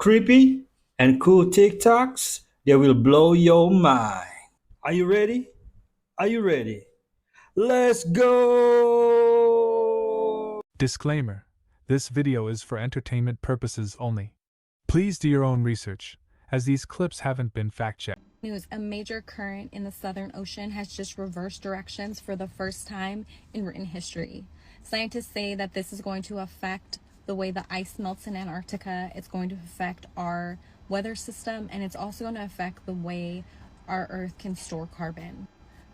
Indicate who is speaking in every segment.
Speaker 1: creepy and cool TikToks that will blow your mind. Are you ready? Are you ready? Let's go!
Speaker 2: Disclaimer: this video is for entertainment purposes only. Please do your own research, as these clips haven't been fact-checked.
Speaker 3: News: a major current in the Southern Ocean has just reversed directions for the first time in written history. Scientists say that this is going to affect the way the ice melts in Antarctica. It's going to affect our weather system, and it's also going to affect the way our Earth can store carbon.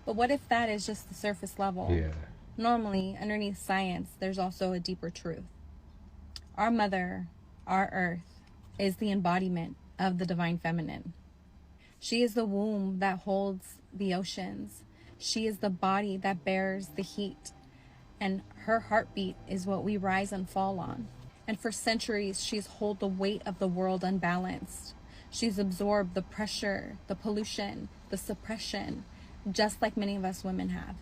Speaker 3: But what if that is just the surface level?
Speaker 4: Yeah.
Speaker 3: Normally, underneath science, there's also a deeper truth. Our mother, our Earth, is the embodiment of the divine feminine. She is the womb that holds the oceans. She is the body that bears the heat. And her heartbeat is what we rise and fall on. And for centuries, she's held the weight of the world unbalanced. She's absorbed the pressure, the pollution, the suppression, just like many of us women have.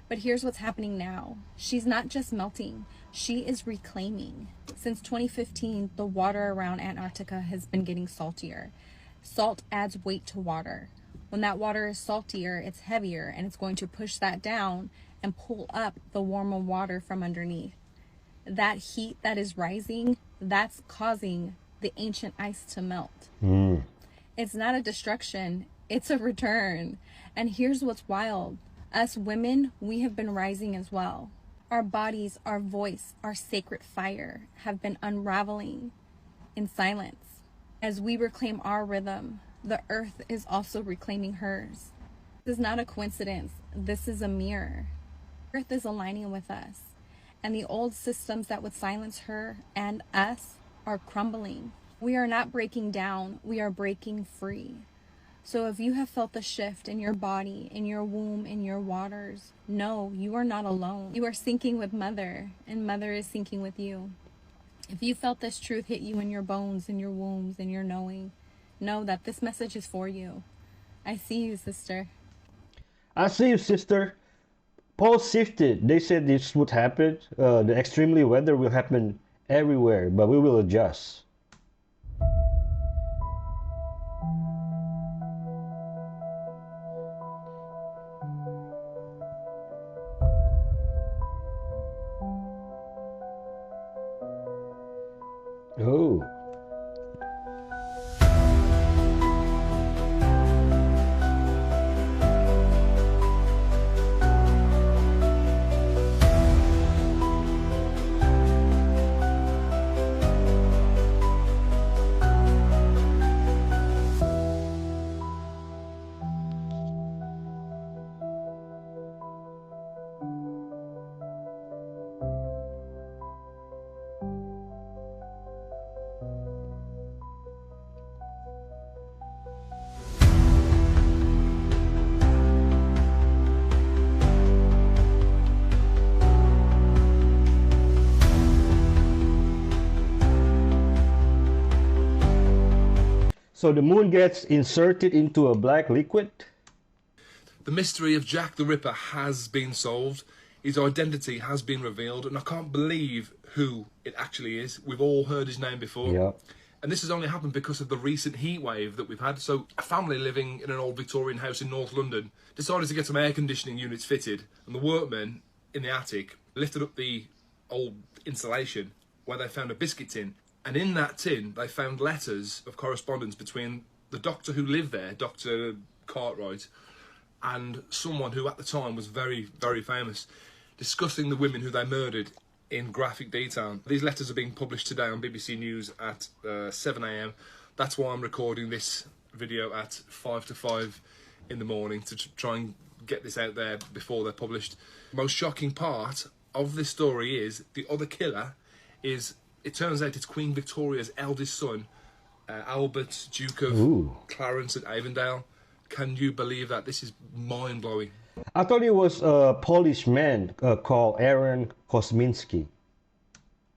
Speaker 3: But here's what's happening now. She's not just melting, she is reclaiming. Since 2015, the water around Antarctica has been getting saltier. Salt adds weight to water. When that water is saltier, it's heavier, and it's going to push that down and pull up the warmer water from underneath. That heat that is rising, that's causing the ancient ice to melt. It's not a destruction, it's a return. And here's what's wild. Us women, we have been rising as well. Our bodies, our voice, our sacred fire have been unraveling in silence. As we reclaim our rhythm, the earth is also reclaiming hers. This is not a coincidence. This is a mirror. Earth is aligning with us, and the old systems that would silence her and us are crumbling. We are not breaking down, we are breaking free. So if you have felt the shift in your body, in your womb, in your waters, no, you are not alone. You are syncing with Mother, and Mother is syncing with you. If you felt this truth hit you in your bones, in your wombs, in your knowing, know that this message is for you. I see you, sister.
Speaker 4: I see you, sister. Paul shifted. They said this would happen. The extremely weather will happen everywhere, but we will adjust. Oh. So the moon gets inserted into a black liquid?
Speaker 5: The mystery of Jack the Ripper has been solved. His identity has been revealed, and I can't believe who it actually is. We've all heard his name before.
Speaker 4: Yeah.
Speaker 5: And this has only happened because of the recent heat wave that we've had. So a family living in an old Victorian house in North London decided to get some air conditioning units fitted, and the workmen in the attic lifted up the old insulation where they found a biscuit tin. And in that tin, they found letters of correspondence between the doctor who lived there, Dr. Cartwright, and someone who at the time was very, very famous, discussing the women who they murdered in graphic detail. These letters are being published today on BBC News at 7 AM. That's why I'm recording this video at 5 to 5 in the morning to try and get this out there before they're published. The most shocking part of this story is the other killer is... It turns out it's Queen Victoria's eldest son, Albert, Duke of Clarence and Avondale. Can you believe that? This is mind-blowing.
Speaker 4: I thought it was a Polish man called Aaron Kosminski.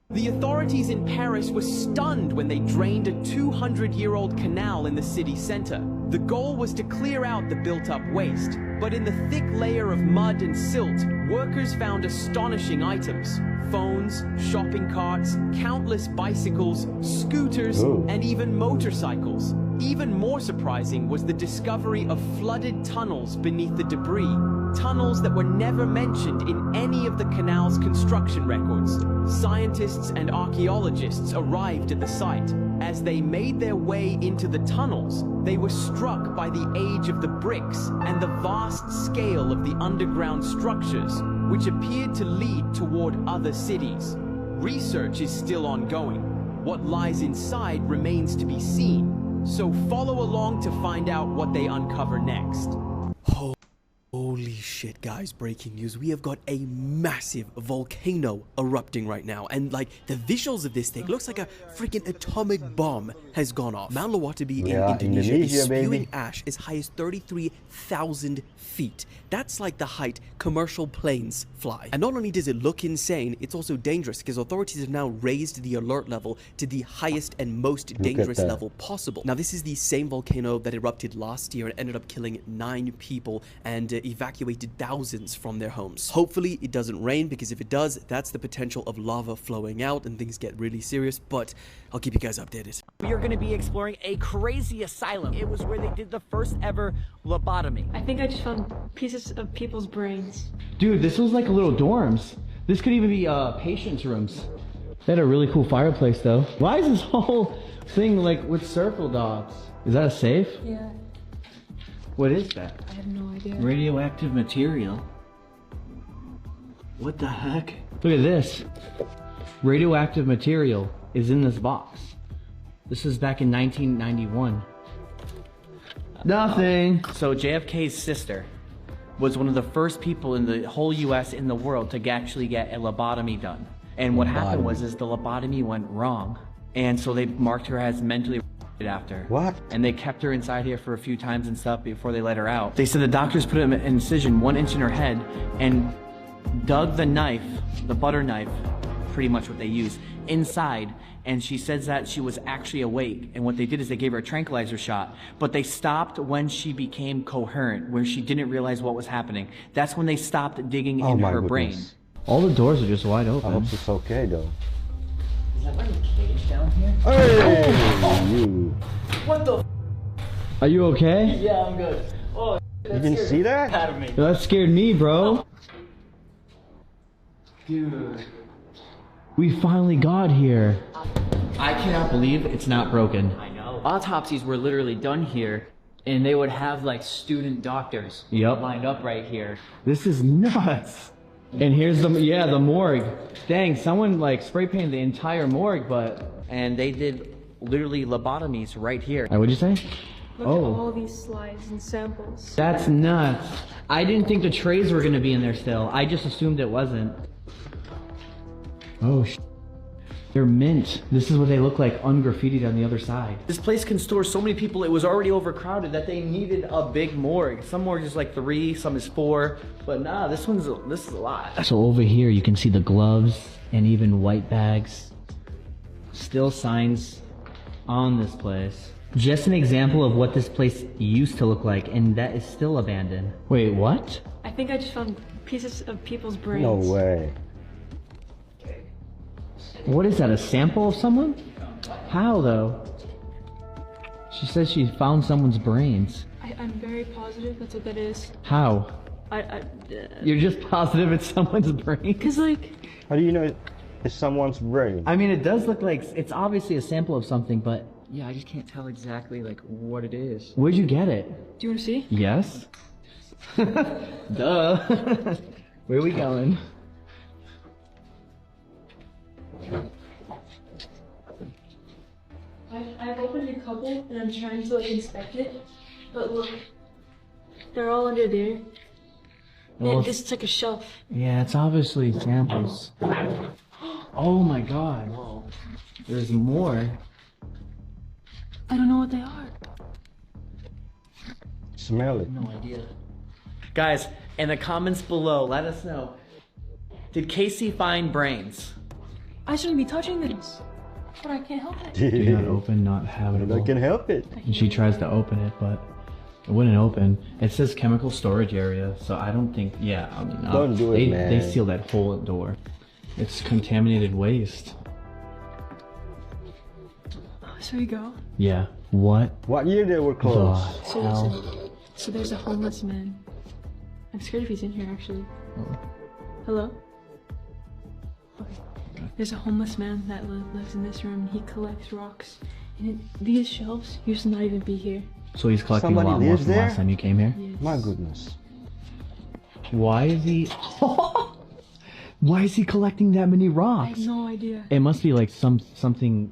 Speaker 6: The authorities in Paris were stunned when they drained a 200-year-old canal in the city center. The goal was to clear out the built-up waste, but But in the thick layer of mud and silt, workers found astonishing items. Phones, shopping carts, countless bicycles, scooters,
Speaker 4: Ooh.
Speaker 6: and even motorcycles. Even more surprising was the discovery of flooded tunnels beneath the debris. Tunnels that were never mentioned in any of the canal's construction records. Scientists and archaeologists arrived at the site. As they made their way into the tunnels, they were struck by the age of the bricks and the vast scale of the underground structures, which appeared to lead toward other cities. Research is still ongoing. What lies inside remains to be seen. So follow along to find out what they uncover next.
Speaker 7: Holy shit, guys, breaking news. We have got a massive volcano erupting right now. And, like, the visuals of this thing looks like a freaking atomic bomb has gone off. Mount Lawatabi in
Speaker 4: Yeah,
Speaker 7: Indonesia is
Speaker 4: Indonesia,
Speaker 7: spewing
Speaker 4: baby.
Speaker 7: ash as high as 33,000 feet. That's like the height commercial planes fly. And not only does it look insane, it's also dangerous because authorities have now raised the alert level to the highest and most dangerous
Speaker 4: that.
Speaker 7: level possible. Now, this is the same volcano that erupted last year and ended up killing 9 people and evacuated thousands from their homes. Hopefully, it doesn't rain, because if it does, that's the potential of lava flowing out and things get really serious, but I'll keep you guys updated.
Speaker 8: We are going to be exploring a crazy asylum. It was where they did the first ever lobotomy.
Speaker 9: I think I just found pieces of people's brains.
Speaker 10: Dude, this was like little dorms. This could even be patients' rooms. They had a really cool fireplace though. Why is this whole thing like with circle dogs? Is that a safe?
Speaker 9: Yeah,
Speaker 10: What is that?
Speaker 9: I have no idea.
Speaker 10: Radioactive material. What the heck? Look at this. Radioactive material is in this box. This is back in 1991. Nothing.
Speaker 8: So JFK's sister was one of the first people in the whole US in the world to actually get a lobotomy done. And what happened was the lobotomy went wrong. And so they marked her as mentally after.
Speaker 4: What?
Speaker 8: And they kept her inside here for a few times and stuff before they let her out. They said the doctors put an incision 1 inch in her head and dug the knife, the butter knife, pretty much what they use, inside. And she says that she was actually awake. And what they did is they gave her a tranquilizer shot, but they stopped when she became coherent, where she didn't realize what was happening. That's when they stopped digging
Speaker 4: Oh
Speaker 8: in
Speaker 4: my
Speaker 8: her brain.
Speaker 4: goodness.
Speaker 10: All the doors are just wide
Speaker 4: I
Speaker 10: open.
Speaker 4: hope it's okay though.
Speaker 8: Is that like a cage down here?
Speaker 4: Hey, you.
Speaker 8: What the?
Speaker 10: Are you okay?
Speaker 8: Yeah, I'm good. Oh,
Speaker 4: You didn't see that?
Speaker 8: out of me.
Speaker 10: That scared me, bro.
Speaker 8: Dude.
Speaker 10: We finally got here.
Speaker 8: I cannot believe it's not broken. I know. Autopsies were literally done here, and they would have like student doctors lined up right here.
Speaker 10: This is nuts. And here's the morgue. Dang, someone like spray painted the entire morgue, but
Speaker 8: And they did literally lobotomies right here.
Speaker 10: what'd you say?
Speaker 9: Look at all these slides and samples.
Speaker 10: That's nuts. I didn't think the trays were gonna be in there still. I just assumed it wasn't. Oh, they're mint. This is what they look like ungraffitied on the other side.
Speaker 8: This place can store so many people, it was already overcrowded that they needed a big morgue. Some morgues is like 3, some is 4, but nah, this is a lot.
Speaker 10: So over here you can see the gloves and even white bags. Still signs on this place. Just an example of what this place used to look like, and that is still abandoned. Wait, what?
Speaker 9: I think I just found pieces of people's brains.
Speaker 4: No way.
Speaker 10: What is that, a sample of someone? How though? She says she found someone's brains.
Speaker 9: I'm very positive that's what that is.
Speaker 10: How?
Speaker 9: I
Speaker 10: You're just positive it's someone's brain?
Speaker 9: Cause like,
Speaker 4: How do you know it's someone's brain?
Speaker 10: I mean, it does look like it's obviously a sample of something, but
Speaker 8: Yeah, I just can't tell exactly like what it is.
Speaker 10: where'd you get it?
Speaker 9: do you want to see?
Speaker 10: Yes? Duh. Where are we going?
Speaker 9: I've opened a couple and I'm trying to like inspect it, but look, they're all under there.
Speaker 10: Well,
Speaker 9: And this is like a shelf.
Speaker 10: yeah, it's obviously samples. Oh my god. There's more.
Speaker 9: I don't know what they are.
Speaker 4: Smell it.
Speaker 8: No idea. Guys, in the comments below, let us know. Did Casey find brains?
Speaker 9: I shouldn't be touching this, but I can't help it.
Speaker 10: Do not open, not habitable.
Speaker 4: I can help it.
Speaker 10: And she tries to open it, but It wouldn't open. It says chemical storage area, so I don't think. Yeah, I mean,
Speaker 4: Don't do it, man.
Speaker 10: They seal that whole door. It's contaminated waste.
Speaker 9: So we go.
Speaker 10: Yeah. What?
Speaker 4: What year they were
Speaker 10: The
Speaker 4: closed?
Speaker 10: hell?
Speaker 9: So there's a homeless man. I'm scared if he's in here actually. Hello? Okay. There's a homeless man that lives in this room. He collects rocks. And these shelves used to not even be here.
Speaker 10: So he's collecting
Speaker 4: Somebody
Speaker 10: a lot more
Speaker 4: lives
Speaker 10: from the
Speaker 4: there?
Speaker 10: last time you came here?
Speaker 9: Yes.
Speaker 4: My goodness.
Speaker 10: Why is he? Why is he collecting that many
Speaker 9: I
Speaker 10: rocks?
Speaker 9: have no idea.
Speaker 10: It must be like something.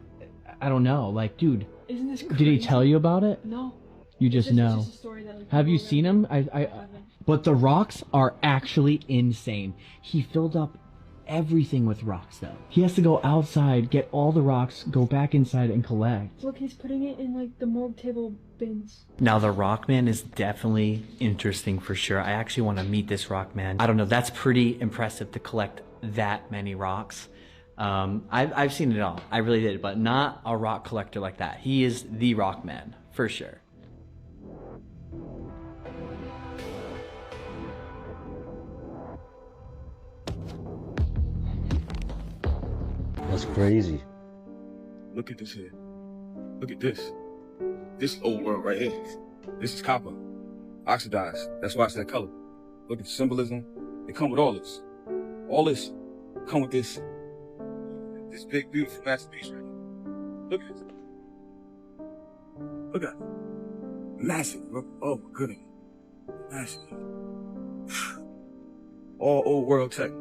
Speaker 10: I don't know. Like, dude,
Speaker 9: Isn't this crazy?
Speaker 10: did he tell you about it?
Speaker 9: No.
Speaker 10: You just
Speaker 9: It's
Speaker 10: know.
Speaker 9: just a story that, like,
Speaker 10: Have you
Speaker 9: people
Speaker 10: seen him?
Speaker 9: haven't.
Speaker 10: But the rocks are actually insane. He filled up everything with rocks, though. He has to go outside, get all the rocks, go back inside and collect.
Speaker 9: Look, he's putting it in like the morgue table bins.
Speaker 8: Now the Rockman is definitely interesting for sure. I actually want to meet this Rockman. I don't know, that's pretty impressive to collect that many rocks. I've seen it all, I really did, but not a rock collector like that. He is the Rockman, for sure.
Speaker 4: That's crazy.
Speaker 11: Look at this here. Look at this. This old world right here. This is copper. Oxidized. That's why it's that color. Look at the symbolism. It come with all this. All this come with this. This big, beautiful masterpiece right here. Look at this. Look at it. Massive, bro. Oh my goodness. Massive. All old world tech.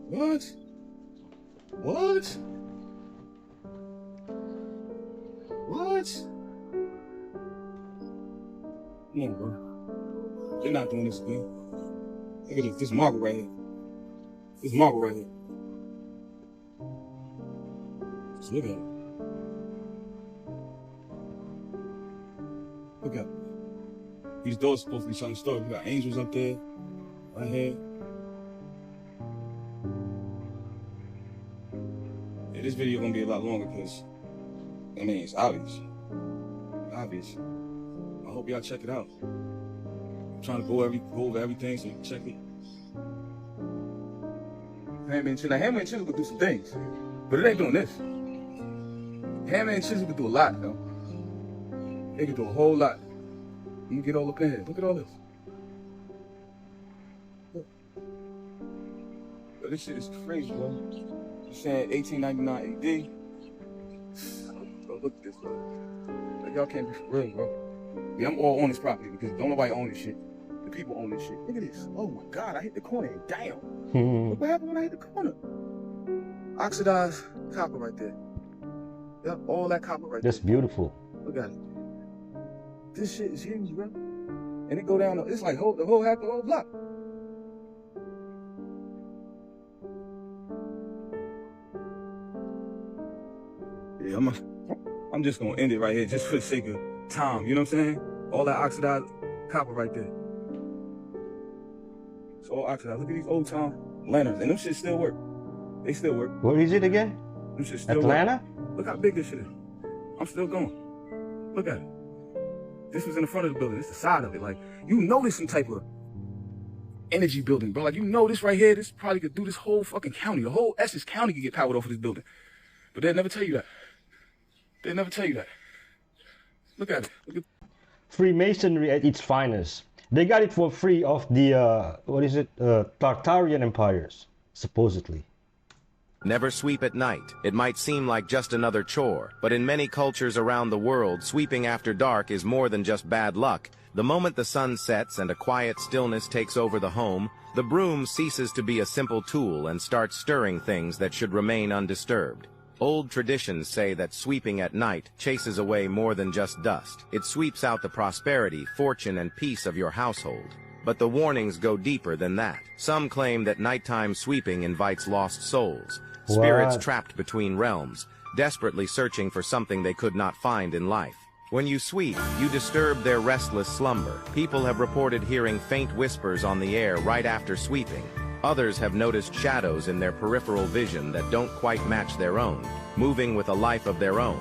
Speaker 11: What? What? What? Come on, bro. They're not doing this again. Look at this. This marble right here. This marble right here. Just look at it. Look at it. These doors are supposed to be something story. We got angels up there. Right here. Yeah, this video gonna be a lot longer because, I mean, it's obvious. Obvious. I hope y'all check it out. I'm trying to go over everything so you can check it. Hammer and Chisel could do some things, but it ain't doing this. Hammer and Chisel could do a lot, though. They could do a whole lot. You can get all up in here. Look at all this. Look. Yo, this shit is crazy, bro. You're saying 1899 AD. Bro, look at this, bro. Like, y'all can't be for real, bro. Yeah, I'm all on this property because don't nobody own this shit. The people own this shit. Look at this. Oh my God, I hit the corner and damn. Look what happened when I hit the corner. Oxidized copper right there. Yep, all that copper right
Speaker 4: That's
Speaker 11: there.
Speaker 4: beautiful.
Speaker 11: Look at it. This shit is huge, bro. And it go down, it's like half the whole block. Yeah, I'm just gonna end it right here just for the sake of time, you know what I'm saying? All that oxidized copper right there. It's all oxidized. Look at these old time lanterns, and them shit still work. They still work.
Speaker 4: Where is it again?
Speaker 11: Them shit still
Speaker 4: Atlanta?
Speaker 11: work. Look how big this shit is. I'm still going. Look at it. This was in the front of the building. This is the side of it. Like, you know this some type of energy building, bro. Like, you know this right here, this probably could do this whole fucking county. The whole Essex County could get powered off of this building. But they'll never tell you that. They'll never tell you that. Look at it. Look at
Speaker 4: Freemasonry at its finest. They got it for free off the, Tartarian empires, supposedly.
Speaker 12: Never sweep at night. It might seem like just another chore, but in many cultures around the world, sweeping after dark is more than just bad luck. The moment the sun sets and a quiet stillness takes over the home, the broom ceases to be a simple tool and starts stirring things that should remain undisturbed. Old traditions say that sweeping at night chases away more than just dust. It sweeps out the prosperity, fortune, and peace of your household. But the warnings go deeper than that. Some claim that nighttime sweeping invites lost souls, spirits
Speaker 4: What?
Speaker 12: trapped between realms, desperately searching for something they could not find in life. When you sweep, you disturb their restless slumber. People have reported hearing faint whispers on the air right after sweeping. Others have noticed shadows in their peripheral vision that don't quite match their own, moving with a life of their own.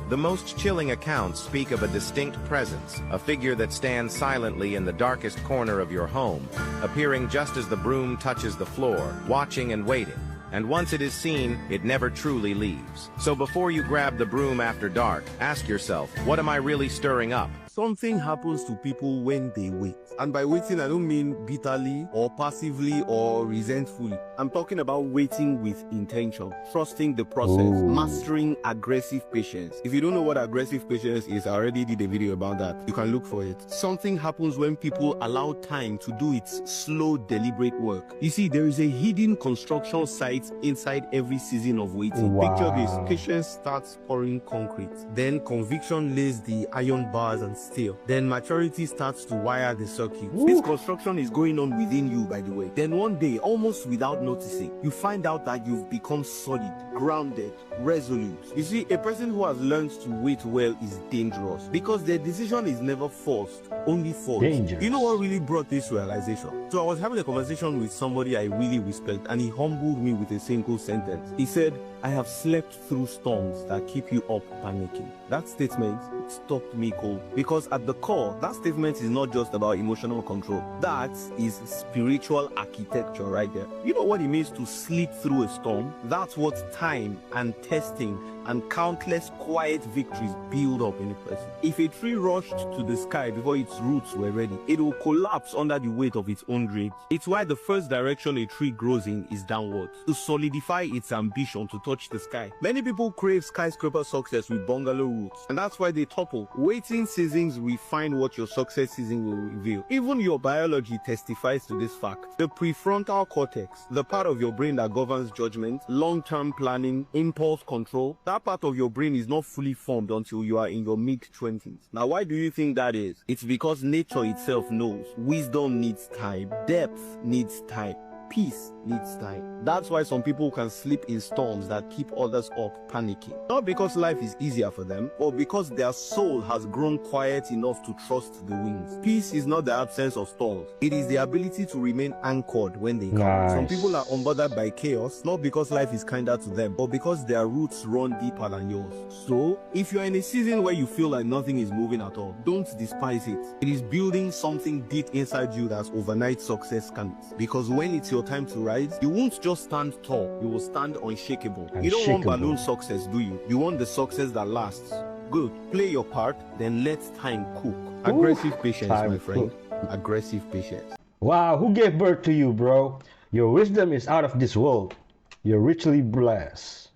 Speaker 12: The most chilling accounts speak of a distinct presence, a figure that stands silently in the darkest corner of your home, appearing just as the broom touches the floor, watching and waiting. And once it is seen, it never truly leaves. So before you grab the broom after dark, ask yourself, what am I really stirring up?
Speaker 13: Something happens to people when they wait. And by waiting, I don't mean bitterly or passively or resentfully. I'm talking about waiting with intention, trusting the process, mastering aggressive patience. If you don't know what aggressive patience is, I already did a video about that. You can look for it. Something happens when people allow time to do its slow, deliberate work. You see, there is a hidden construction site inside every season of waiting.
Speaker 4: Wow.
Speaker 13: Picture this. Patience starts pouring concrete. Then conviction lays the iron bars and steel. Then maturity starts to wire the circuit. This construction is going on within you, by the way. Then one day, almost without noticing, you find out that you've become solid, grounded, resolute. You see, a person who has learned to wait well is dangerous because their decision is never forced, only forced.
Speaker 4: Dangerous.
Speaker 13: You know what really brought this realization? So I was having a conversation with somebody I really respect, and he humbled me with a single sentence. He said, I have slept through storms that keep you up panicking. That statement stopped me cold because at the core, that statement is not just about emotional control. That is spiritual architecture right there. You know what it means to sleep through a storm? That's what time and testing and countless quiet victories build up in a person. If a tree rushed to the sky before its roots were ready, it will collapse under the weight of its own roots. It's why the first direction a tree grows in is downwards, to solidify its ambition to touch the sky. Many people crave skyscraper success with bungalow roots, and that's why they topple. Waiting seasons refine what your success season will reveal. Even your biology testifies to this fact. The prefrontal cortex, the part of your brain that governs judgment, long-term planning, impulse control, that part of your brain is not fully formed until you are in your mid-20s. Now, why do you think that is? It's because nature itself knows. Wisdom needs time. Depth needs time. Peace needs time. That's why some people can sleep in storms that keep others up panicking. Not because life is easier for them, but because their soul has grown quiet enough to trust the winds. Peace is not the absence of storms. It is the ability to remain anchored when they come.
Speaker 4: Nice.
Speaker 13: Some people are unbothered by chaos, not because life is kinder to them, but because their roots run deeper than yours. So, if you're in a season where you feel like nothing is moving at all, don't despise it. It is building something deep inside you that's overnight success can't. Because when it's your time to rise, you won't just stand tall, you will stand unshakable. You don't want balloon success, do you? You want the success that lasts. Good. Play your part, then let time cook. Aggressive patience, my friend. Aggressive patience.
Speaker 4: Wow, who gave birth to you, bro? Your wisdom is out of this world. You're richly blessed.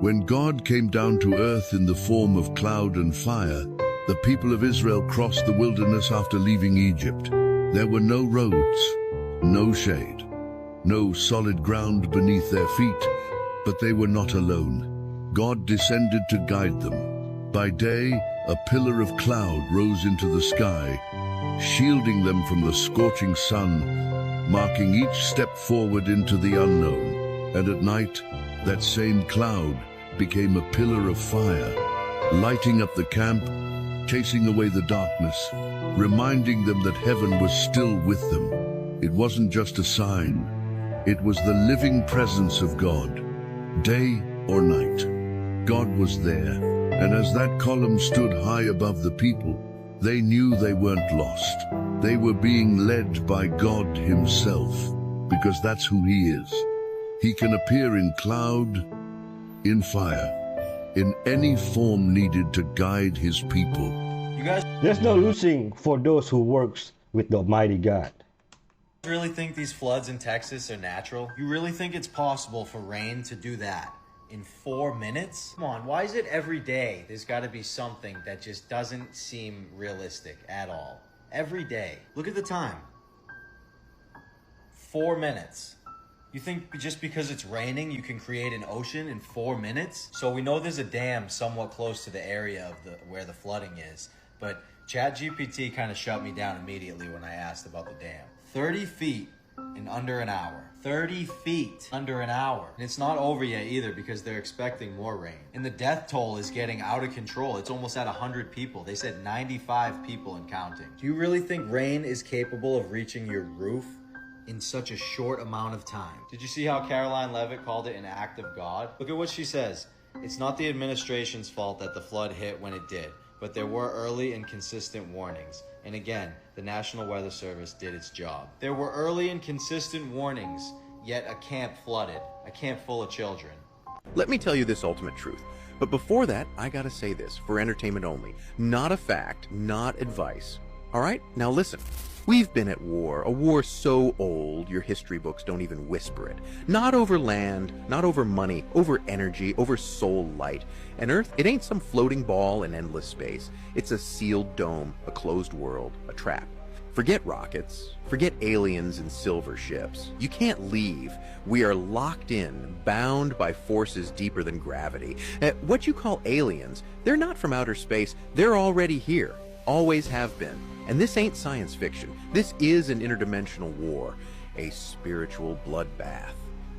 Speaker 14: When God came down to earth in the form of cloud and fire, the people of Israel crossed the wilderness after leaving Egypt. There were no roads, no shade, no solid ground beneath their feet, but they were not alone. God descended to guide them. By day, a pillar of cloud rose into the sky, shielding them from the scorching sun, marking each step forward into the unknown. And at night, that same cloud became a pillar of fire, lighting up the camp, chasing away the darkness, reminding them that heaven was still with them. It wasn't just a sign, it was the living presence of God. Day or night, God was there, and as that column stood high above the people, they knew they weren't lost. They were being led by God Himself, because that's who He is. He can appear in cloud, in fire, in any form needed to guide His people.
Speaker 4: There's no losing for those who works with the Almighty God.
Speaker 15: You really think these floods in Texas are natural? You really think it's possible for rain to do that in 4 minutes? Come on, why is it every day there's got to be something that just doesn't seem realistic at all? Every day. Look at the time. 4 minutes. You think just because it's raining, you can create an ocean in 4 minutes? So we know there's a dam somewhat close to the area of where the flooding is, but ChatGPT kind of shut me down immediately when I asked about the dam. 30 feet in under an hour. 30 feet under an hour. And it's not over yet either because they're expecting more rain. And the death toll is getting out of control. It's almost at 100 people. They said 95 people and counting. Do you really think rain is capable of reaching your roof in such a short amount of time. Did you see how Caroline Levitt called it an act of God? Look at what she says. It's not the administration's fault that the flood hit when it did, but there were early and consistent warnings. And again, the National Weather Service did its job. There were early and consistent warnings, yet a camp flooded, a camp full of children.
Speaker 12: Let me tell you this ultimate truth. But before that, I gotta say this, for entertainment only. Not a fact, not advice. Alright, now listen. We've been at war, a war so old your history books don't even whisper it. Not over land, not over money, over energy, over soul light. And Earth, it ain't some floating ball in endless space. It's a sealed dome, a closed world, a trap. Forget rockets, forget aliens and silver ships. You can't leave. We are locked in, bound by forces deeper than gravity. What you call aliens, they're not from outer space, they're already here. Always have been. And this ain't science fiction. This is an interdimensional war, a spiritual bloodbath.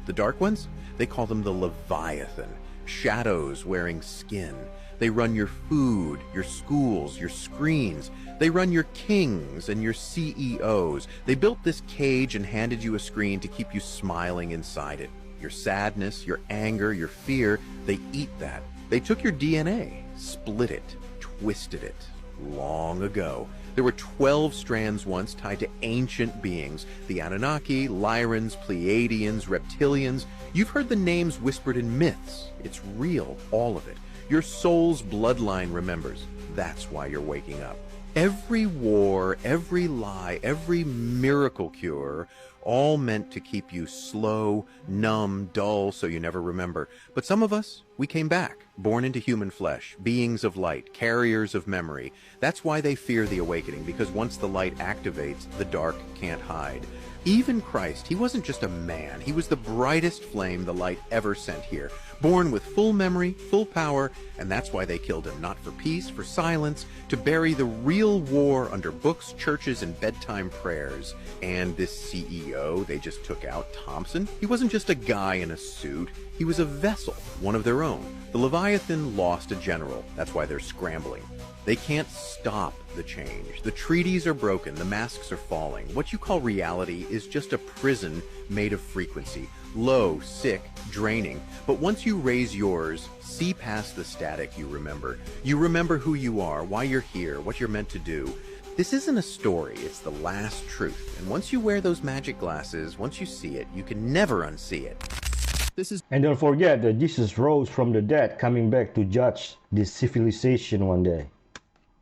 Speaker 12: The Dark Ones? They call them the Leviathan. Shadows wearing skin. They run your food, your schools, your screens. They run your kings and your CEOs. They built this cage and handed you a screen to keep you smiling inside it. Your sadness, your anger, your fear, they eat that. They took your DNA, split it, twisted it. Long ago. There were 12 strands once tied to ancient beings, the Anunnaki, Lyrans, Pleiadians, Reptilians. You've heard the names whispered in myths. It's real, all of it. Your soul's bloodline remembers. That's why you're waking up. Every war, every lie, every miracle cure, all meant to keep you slow, numb, dull, so you never remember. But some of us, we came back, born into human flesh, beings of light, carriers of memory. That's why they fear the awakening, because once the light activates, the dark can't hide. Even Christ, he wasn't just a man. He was the brightest flame the light ever sent here. Born with full memory, full power, and that's why they killed him. Not for peace, for silence, to bury the real war under books, churches, and bedtime prayers. And this CEO they just took out, Thompson, he wasn't just a guy in a suit. He was a vessel, one of their own. The Leviathan lost a general. That's why they're scrambling. They can't stop the change. The treaties are broken. The masks are falling. What you call reality is just a prison made of frequency. Low, sick, draining. But once you raise yours, see past the static you remember. You remember who you are, why you're here, what you're meant to do. This isn't a story, it's the last truth. And once you wear those magic glasses, once you see it, you can never unsee it.
Speaker 4: And don't forget that Jesus rose from the dead, coming back to judge this civilization one day.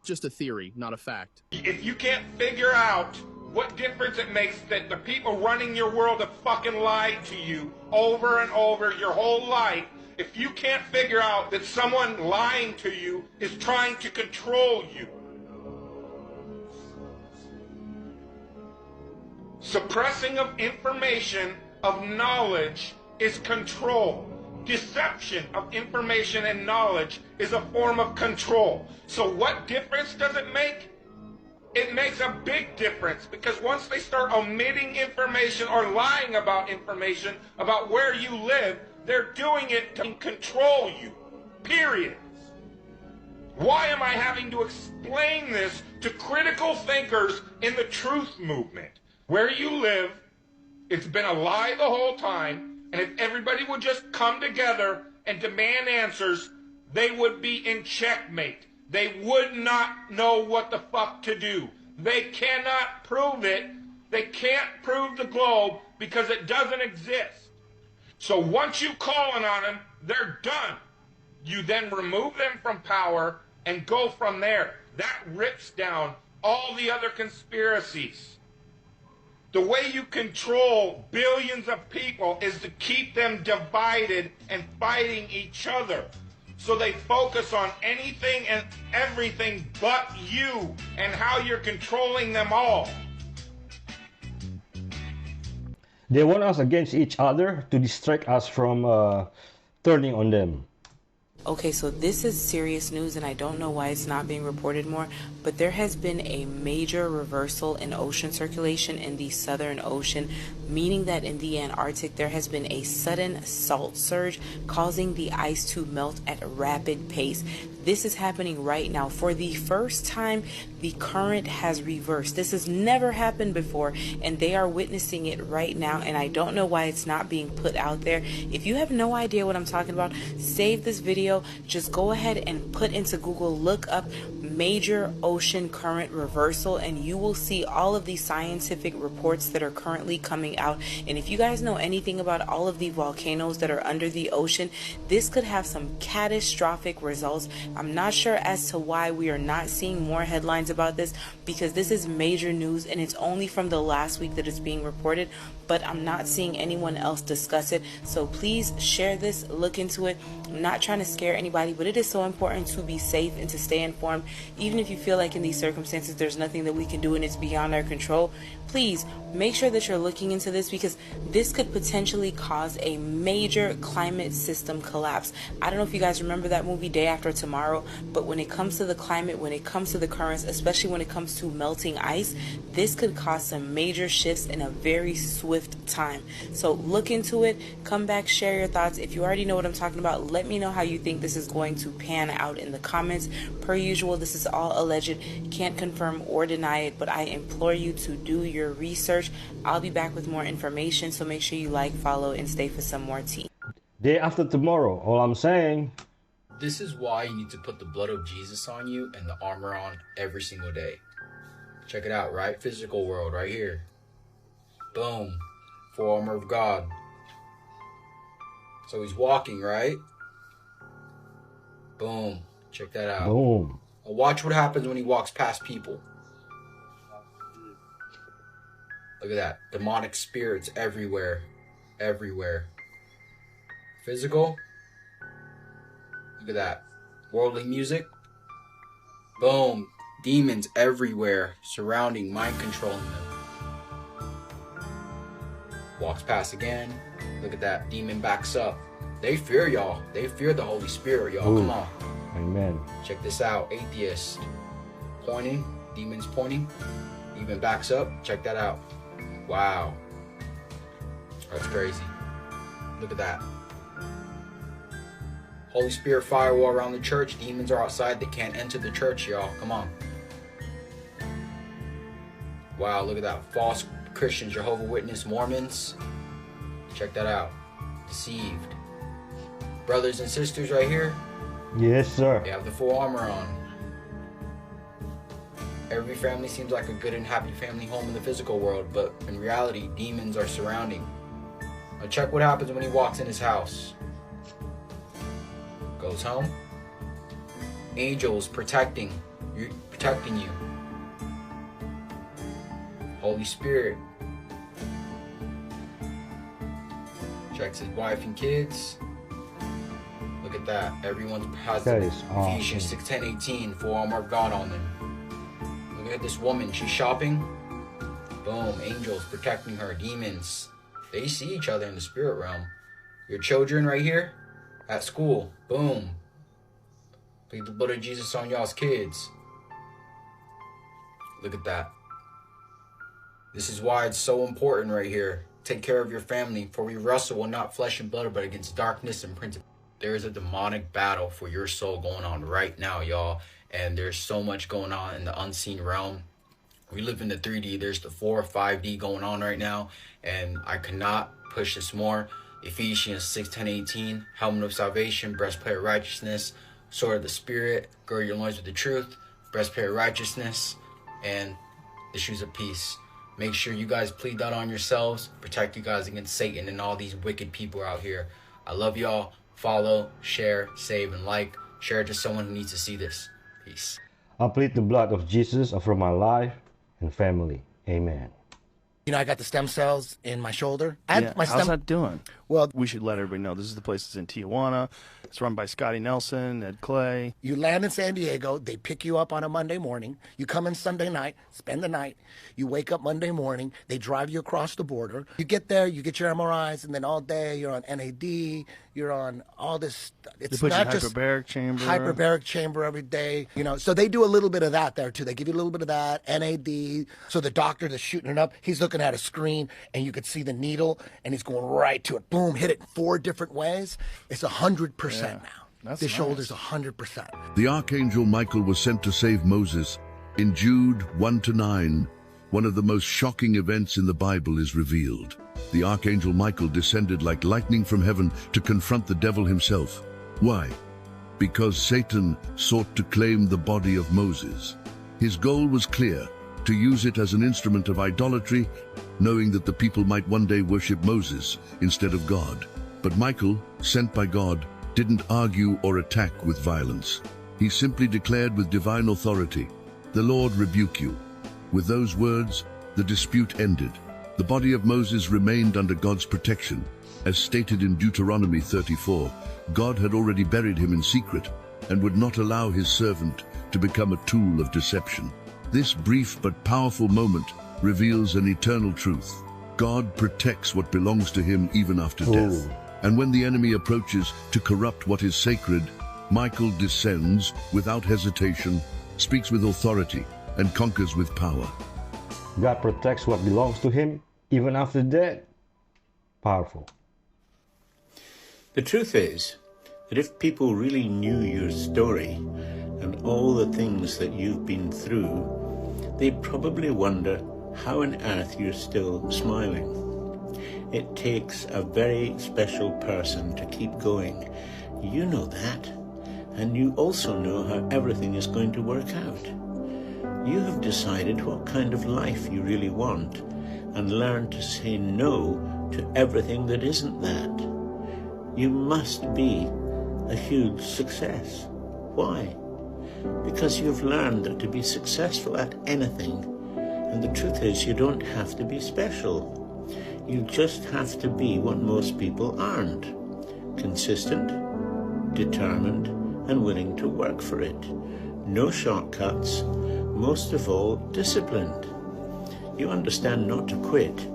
Speaker 16: Just a theory, not a fact.
Speaker 17: If you can't figure out what difference it makes that the people running your world have fucking lied to you over and over your whole life, if you can't figure out that someone lying to you is trying to control you, suppressing of information, of knowledge, is control. Deception of information and knowledge is a form of control. So what difference does it make? It makes a big difference, because once they start omitting information or lying about information about where you live, they're doing it to control you. Period. Why am I having to explain this to critical thinkers in the truth movement? Where you live, it's been a lie the whole time. And if everybody would just come together and demand answers, they would be in checkmate. They would not know what the fuck to do. They cannot prove it. They can't prove the globe because it doesn't exist. So once you call on them, they're done. You then remove them from power and go from there. That rips down all the other conspiracies. The way you control billions of people is to keep them divided and fighting each other. So they focus on anything and everything but you and how you're controlling them all.
Speaker 4: They want us against each other to distract us from turning on them.
Speaker 18: Okay, so this is serious news, and I don't know why it's not being reported more, but there has been a major reversal in ocean circulation in the Southern Ocean, meaning that in the Antarctic there has been a sudden salt surge causing the ice to melt at a rapid pace. This is happening right now. For the first time, the current has reversed. This has never happened before, and they are witnessing it right now, and I don't know why it's not being put out there. If you have no idea what I'm talking about, save this video. Just go ahead and put into Google, look up major ocean current reversal, and you will see all of these scientific reports that are currently coming out. And if you guys know anything about all of the volcanoes that are under the ocean, this could have some catastrophic results. I'm not sure as to why we are not seeing more headlines about this, because this is major news and it's only from the last week that it's being reported, but I'm not seeing anyone else discuss it. So please share this, look into it. I'm not trying to scare anybody, but it is so important to be safe and to stay informed. Even if you feel like in these circumstances there's nothing that we can do and it's beyond our control, please make sure that you're looking into this, because this could potentially cause a major climate system collapse. I don't know if you guys remember that movie Day After Tomorrow, but when it comes to the climate, when it comes to the currents, especially when it comes to melting ice, this could cause some major shifts in a very swift time. So look into it, come back, share your thoughts. If you already know what I'm talking about, let me know how you think this is going to pan out in the comments. Per usual, this is all alleged, can't confirm or deny it, but I implore you to do your research. I'll be back with more information, so make sure you like, follow, and stay for some more tea.
Speaker 4: Day after tomorrow, all I'm saying.
Speaker 19: This is why you need to put the blood of Jesus on you and the armor on every single day. Check it out, right? Physical world, right here. Boom. Full armor of God. So he's walking, right? Boom. Check that out.
Speaker 4: Boom.
Speaker 19: Now watch what happens when he walks past people. Look at that. Demonic spirits everywhere. Everywhere. Physical. Look at that. Worldly music. Boom. Demons everywhere. Surrounding, mind controlling them. Walks past again. Look at that. Demon backs up. They fear y'all. They fear the Holy Spirit, y'all. Come on.
Speaker 4: Amen.
Speaker 19: Check this out. Atheist. Pointing. Demons pointing. Demon backs up. Check that out. Wow. That's crazy. Look at that. Holy Spirit firewall around the church. Demons are outside. They can't enter the church, y'all. Come on. Wow, look at that. False Christians, Jehovah's Witness, Mormons. Check that out. Deceived. Brothers and sisters right here.
Speaker 4: Yes, sir.
Speaker 19: They have the full armor on. Every family seems like a good and happy family home in the physical world, but in reality, demons are surrounding. Now check what happens when he walks in his house. Goes home. Angels protecting you. Holy Spirit. Checks his wife and kids. Look at that. Everyone's positive.
Speaker 4: That is awesome.
Speaker 19: Ephesians 6:10-18. Full armor of God on them. Look at this woman. She's shopping. Boom. Angels protecting her. Demons. They see each other in the spirit realm. Your children right here. At school. Boom. Plead the blood of Jesus on y'all's kids. Look at that. This is why it's so important right here. Take care of your family, for we wrestle well not flesh and blood, but against darkness and principalities. There is a demonic battle for your soul going on right now, y'all. And there's so much going on in the unseen realm. We live in the 3D. There's the 4 or 5D going on right now. And I cannot push this more. Ephesians 6:10-18. Helmet of salvation, breastplate of righteousness, sword of the Spirit, gird your loins with the truth, breastplate of righteousness, and the shoes of peace. Make sure you guys plead that on yourselves. Protect you guys against Satan and all these wicked people out here. I love y'all. Follow, share, save, and like. Share it to someone who needs to see this. Peace.
Speaker 4: I plead the blood of Jesus over my life and family. Amen.
Speaker 20: You know, I got the stem cells in my shoulder.
Speaker 21: How's that doing? Well, we should let everybody know this is the place that's in Tijuana. It's run by Scotty Nelson, Ed Clay.
Speaker 20: You land in San Diego. They pick you up on a Monday morning. You come in Sunday night, spend the night. You wake up Monday morning. They drive you across the border. You get there, you get your MRIs, and then all day you're on NAD. You're on all this. It's
Speaker 21: They put you
Speaker 20: not
Speaker 21: in
Speaker 20: just
Speaker 21: hyperbaric chamber.
Speaker 20: hyperbaric chamber every day. You know, so they do a little bit of that there too. They give you a little bit of that NAD. So the doctor that's shooting it up, he's looking at a screen, and you could see the needle, and he's going right to it. Boom, hit it in 4 different ways. It's 100% now. The shoulders 100%.
Speaker 14: The Archangel Michael was sent to save Moses. In Jude 1-9, one of the most shocking events in the Bible is revealed. The Archangel Michael descended like lightning from heaven to confront the devil himself. Why? Because Satan sought to claim the body of Moses. His goal was clear, to use it as an instrument of idolatry, knowing that the people might one day worship Moses instead of God. But Michael, sent by God, didn't argue or attack with violence. He simply declared with divine authority, "The Lord rebuke you." With those words, the dispute ended. The body of Moses remained under God's protection. As stated in Deuteronomy 34, God had already buried him in secret and would not allow his servant to become a tool of deception. This brief but powerful moment reveals an eternal truth. God protects what belongs to him even after death. And when the enemy approaches to corrupt what is sacred, Michael descends without hesitation, speaks with authority, and conquers with power.
Speaker 4: God protects what belongs to him even after death. Powerful.
Speaker 1: The truth is that if people really knew your story and all the things that you've been through, they'd probably wonder how on earth you're still smiling. It takes a very special person to keep going. You know that, and you also know how everything is going to work out. You have decided what kind of life you really want and learned to say no to everything that isn't that. You must be a huge success. Why? Because you've learned that to be successful at anything, and the truth is you don't have to be special. You just have to be what most people aren't. Consistent, determined, and willing to work for it. No shortcuts, most of all, disciplined. You understand not to quit,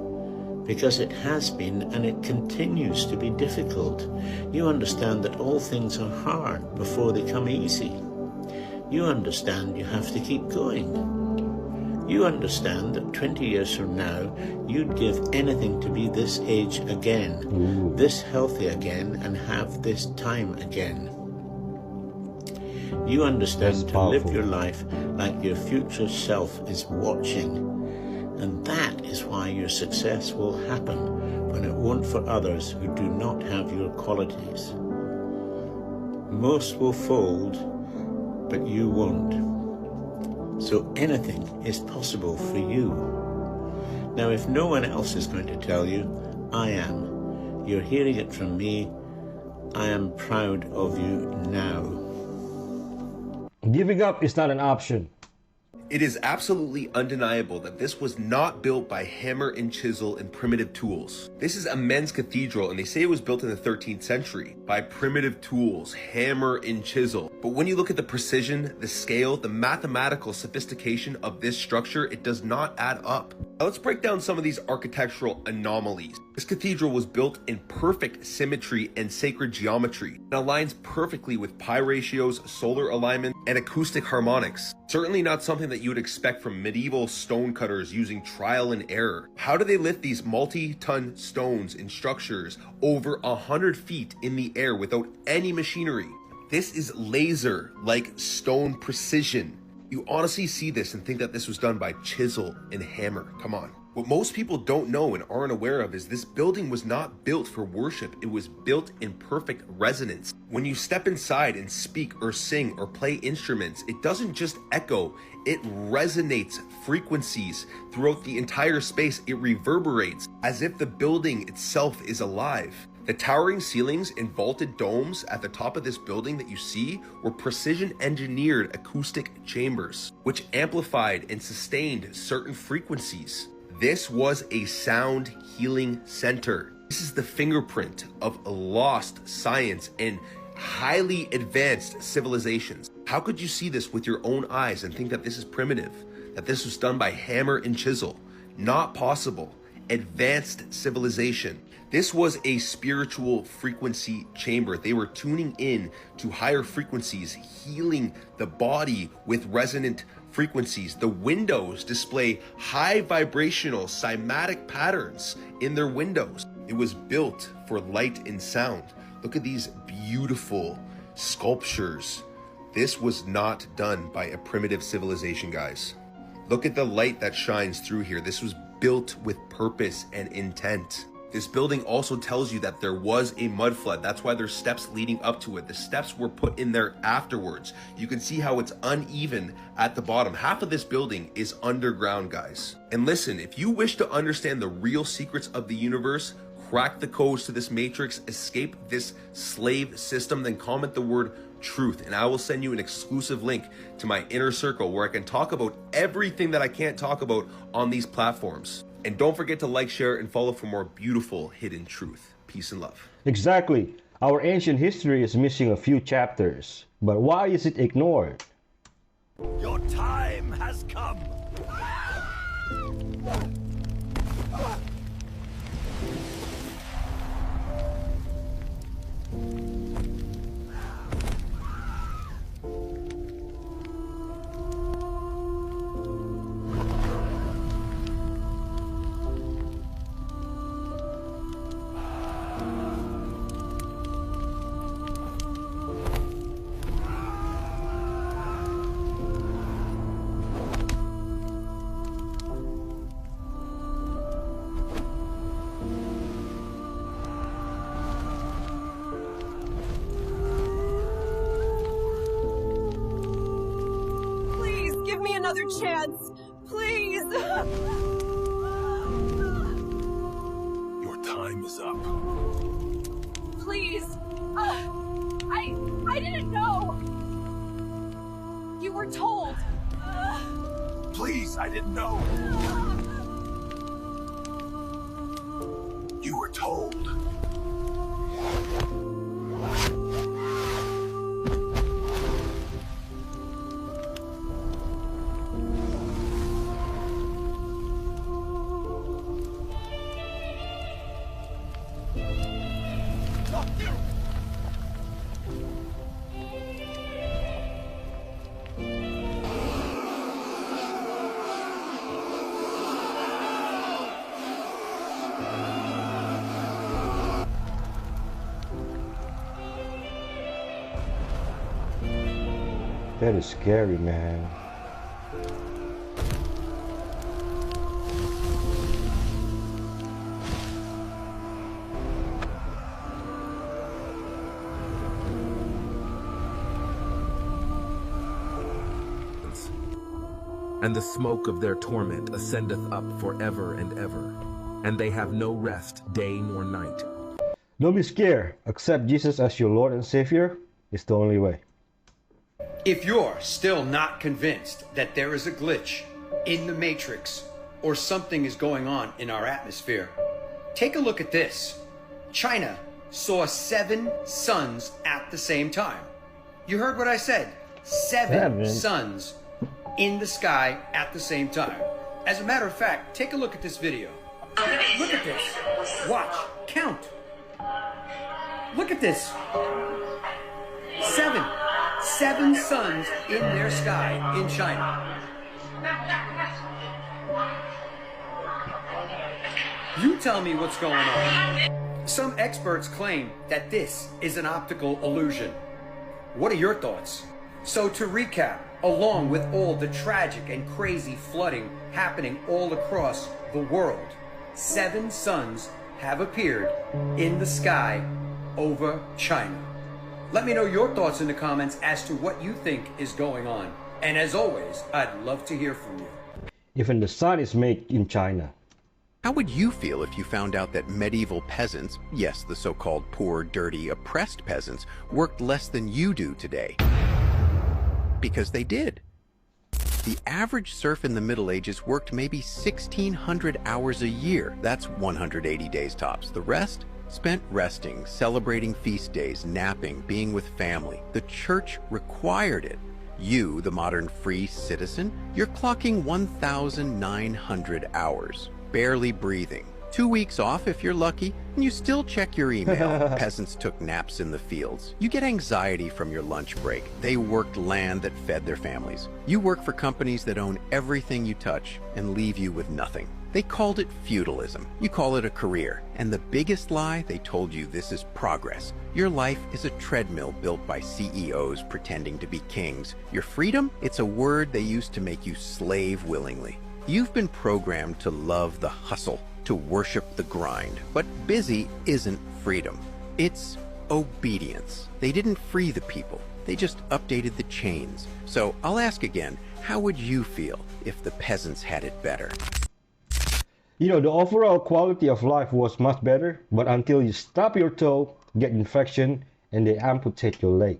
Speaker 1: because it has been and it continues to be difficult. You understand that all things are hard before they come easy. You understand you have to keep going. You understand that 20 years from now, you'd give anything to be this age again, this healthy again, and have this time again. You understand to live your life like your future self is watching. And that is why your success will happen when it won't for others who do not have your qualities. Most will fold, but you won't. So anything is possible for you. Now, if no one else is going to tell you, I am. You're hearing it from me. I am proud of you now.
Speaker 4: Giving up is not an option.
Speaker 22: It is absolutely undeniable that this was not built by hammer and chisel and primitive tools. This is a men's cathedral, and they say it was built in the 13th century by primitive tools, hammer and chisel. But when you look at the precision, the scale, the mathematical sophistication of this structure, it does not add up. Now let's break down some of these architectural anomalies. This cathedral was built in perfect symmetry and sacred geometry. It aligns perfectly with pi ratios, solar alignment, and acoustic harmonics. Certainly not something that you would expect from medieval stonecutters using trial and error. How do they lift these multi-ton stones and structures over 100 feet in the air without any machinery? This is laser-like stone precision. You honestly see this and think that this was done by chisel and hammer. Come on. What most people don't know and aren't aware of is this building was not built for worship. It was built in perfect resonance. When you step inside and speak or sing or play instruments, it doesn't just echo, it resonates frequencies throughout the entire space. It reverberates as if the building itself is alive. The towering ceilings and vaulted domes at the top of this building that you see were precision engineered acoustic chambers, which amplified and sustained certain frequencies. This was a sound healing center. This is the fingerprint of a lost science and highly advanced civilizations. How could you see this with your own eyes and think that this is primitive, that this was done by hammer and chisel? Not possible. Advanced civilization. This was a spiritual frequency chamber. They were tuning in to higher frequencies, healing the body with resonant frequencies. The windows display high vibrational cymatic patterns in their windows. It was built for light and sound. Look at these beautiful sculptures. This was not done by a primitive civilization, guys. Look at the light that shines through here. This was built with purpose and intent. This building also tells you that there was a mud flood. That's why there's steps leading up to it. The steps were put in there afterwards. You can see how it's uneven at the bottom. Half of this building is underground, guys. And listen, if you wish to understand the real secrets of the universe, crack the codes to this matrix, escape this slave system, then comment the word truth, and I will send you an exclusive link to my inner circle where I can talk about everything that I can't talk about on these platforms. And don't forget to like, share, and follow for more beautiful hidden truth. Peace and love.
Speaker 4: Exactly. Our ancient history is missing a few chapters, but why is it ignored?
Speaker 2: Your time has come.
Speaker 3: Another chance, please.
Speaker 2: Your time is up.
Speaker 3: Please. I didn't know. You were told.
Speaker 2: Please, I didn't know. You were told.
Speaker 4: That is scary, man.
Speaker 23: And the smoke of their torment ascendeth up forever and ever, and they have no rest day nor night.
Speaker 4: Don't be scared. Accept Jesus as your Lord and Savior. It's the only way.
Speaker 24: If you're still not convinced that there is a glitch in the Matrix or something is going on in our atmosphere, take a look at this. China saw 7 suns at the same time. You heard what I said. 7 suns in the sky at the same time. As a matter of fact, take a look at this video. Look at this. Watch. Count. Look at this. 7 suns in their sky in China. You tell me what's going on. Some experts claim that this is an optical illusion. What are your thoughts? So to recap, along with all the tragic and crazy flooding happening all across the world, 7 suns have appeared in the sky over China. Let me know your thoughts in the comments as to what you think is going on. And as always, I'd love to hear from you.
Speaker 4: Even the sun is made in China.
Speaker 25: How would you feel if you found out that medieval peasants, yes, the so-called poor, dirty, oppressed peasants, worked less than you do today? Because they did. The average serf in the Middle Ages worked maybe 1,600 hours a year. That's 180 days tops. The rest? Spent resting, celebrating feast days, napping, being with family. The church required it. You, the modern free citizen, you're clocking 1,900 hours, barely breathing. 2 weeks off if you're lucky, and you still check your email. Peasants took naps in the fields. You get anxiety from your lunch break. They worked land that fed their families. You work for companies that own everything you touch and leave you with nothing. They called it feudalism. You call it a career. And the biggest lie, they told you this is progress. Your life is a treadmill built by CEOs pretending to be kings. Your freedom? It's a word they use to make you slave willingly. You've been programmed to love the hustle, to worship the grind. But busy isn't freedom. It's obedience. They didn't free the people. They just updated the chains. So I'll ask again, how would you feel if the peasants had it better?
Speaker 4: You know, the overall quality of life was much better, but until you stub your toe, get infection, and they amputate your leg.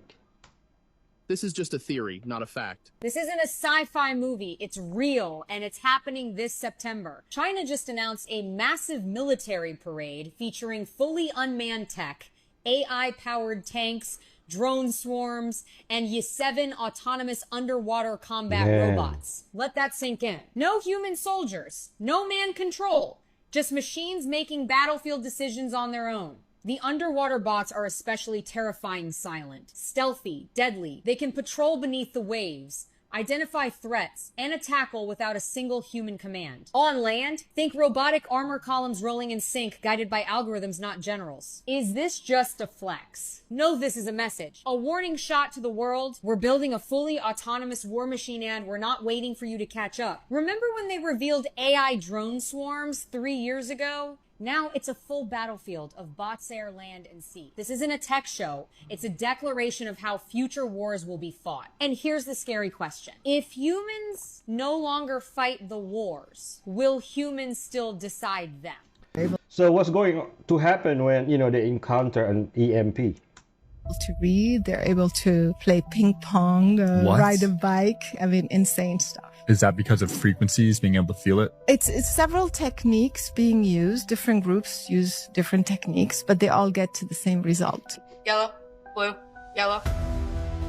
Speaker 16: This is just a theory, not a fact.
Speaker 3: This isn't a sci-fi movie. It's real, and it's happening this September. China just announced a massive military parade featuring fully unmanned tech, AI-powered tanks, drone swarms, and Y-7 autonomous underwater combat robots. Let that sink in. No human soldiers, no man control, just machines making battlefield decisions on their own. The underwater bots are especially terrifying silent, stealthy, deadly. They can patrol beneath the waves, identify threats, and tackle without a single human command. On land, think robotic armor columns rolling in sync, guided by algorithms, not generals. Is this just a flex? No, this is a message. A warning shot to the world. We're building a fully autonomous war machine and we're not waiting for you to catch up. Remember when they revealed AI drone swarms 3 years ago? Now it's a full battlefield of bots, air, land, and sea. This isn't a tech show. It's a declaration of how future wars will be fought. And here's the scary question. If humans no longer fight the wars, will humans still decide them?
Speaker 4: So what's going to happen when, you know, they encounter an EMP?
Speaker 5: To read, they're able to play ping pong, ride a bike. I mean, insane stuff.
Speaker 6: Is that because of frequencies, being able to feel it?
Speaker 5: It's several techniques being used. Different groups use different techniques, but they all get to the same result.
Speaker 3: Yellow, blue,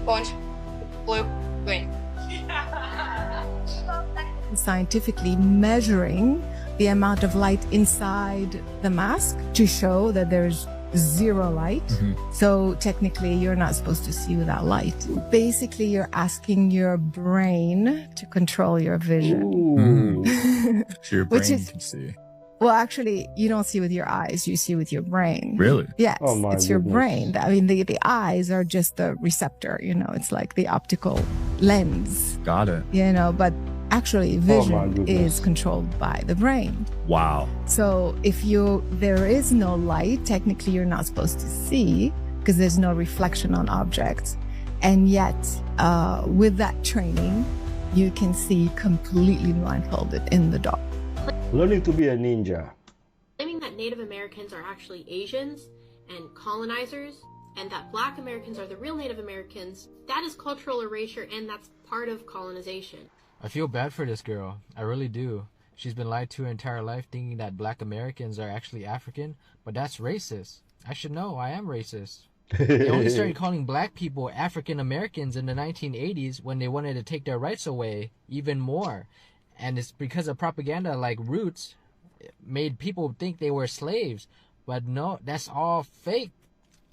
Speaker 3: orange, blue, green.
Speaker 5: Scientifically measuring the amount of light inside the mask to show that there's zero light. So technically you're not supposed to see without light. Basically you're asking your brain to control your vision.
Speaker 6: So your brain can see.
Speaker 5: Well, actually you don't see with your eyes, you see with your brain.
Speaker 6: Really?
Speaker 5: Yes,
Speaker 4: Oh my
Speaker 5: it's your
Speaker 4: goodness.
Speaker 5: brain. I mean, the eyes are just the receptor, you know, it's like the optical lens,
Speaker 6: Got it.
Speaker 5: you know, but actually
Speaker 4: Oh my
Speaker 5: vision
Speaker 4: goodness.
Speaker 5: is controlled by the brain.
Speaker 6: Wow.
Speaker 5: So if there is no light, technically you're not supposed to see because there's no reflection on objects. And yet, with that training, you can see completely blindfolded in the dark.
Speaker 4: Learning to be a ninja.
Speaker 7: Claiming that Native Americans are actually Asians and colonizers, and that Black Americans are the real Native Americans, that is cultural erasure, and that's part of colonization.
Speaker 9: I feel bad for this girl. I really do. She's been lied to her entire life thinking that Black Americans are actually African, but that's racist. I should know, I am racist. They only started calling Black people African Americans in the 1980s when they wanted to take their rights away even more. And it's because of propaganda like Roots made people think they were slaves. But no, that's all fake.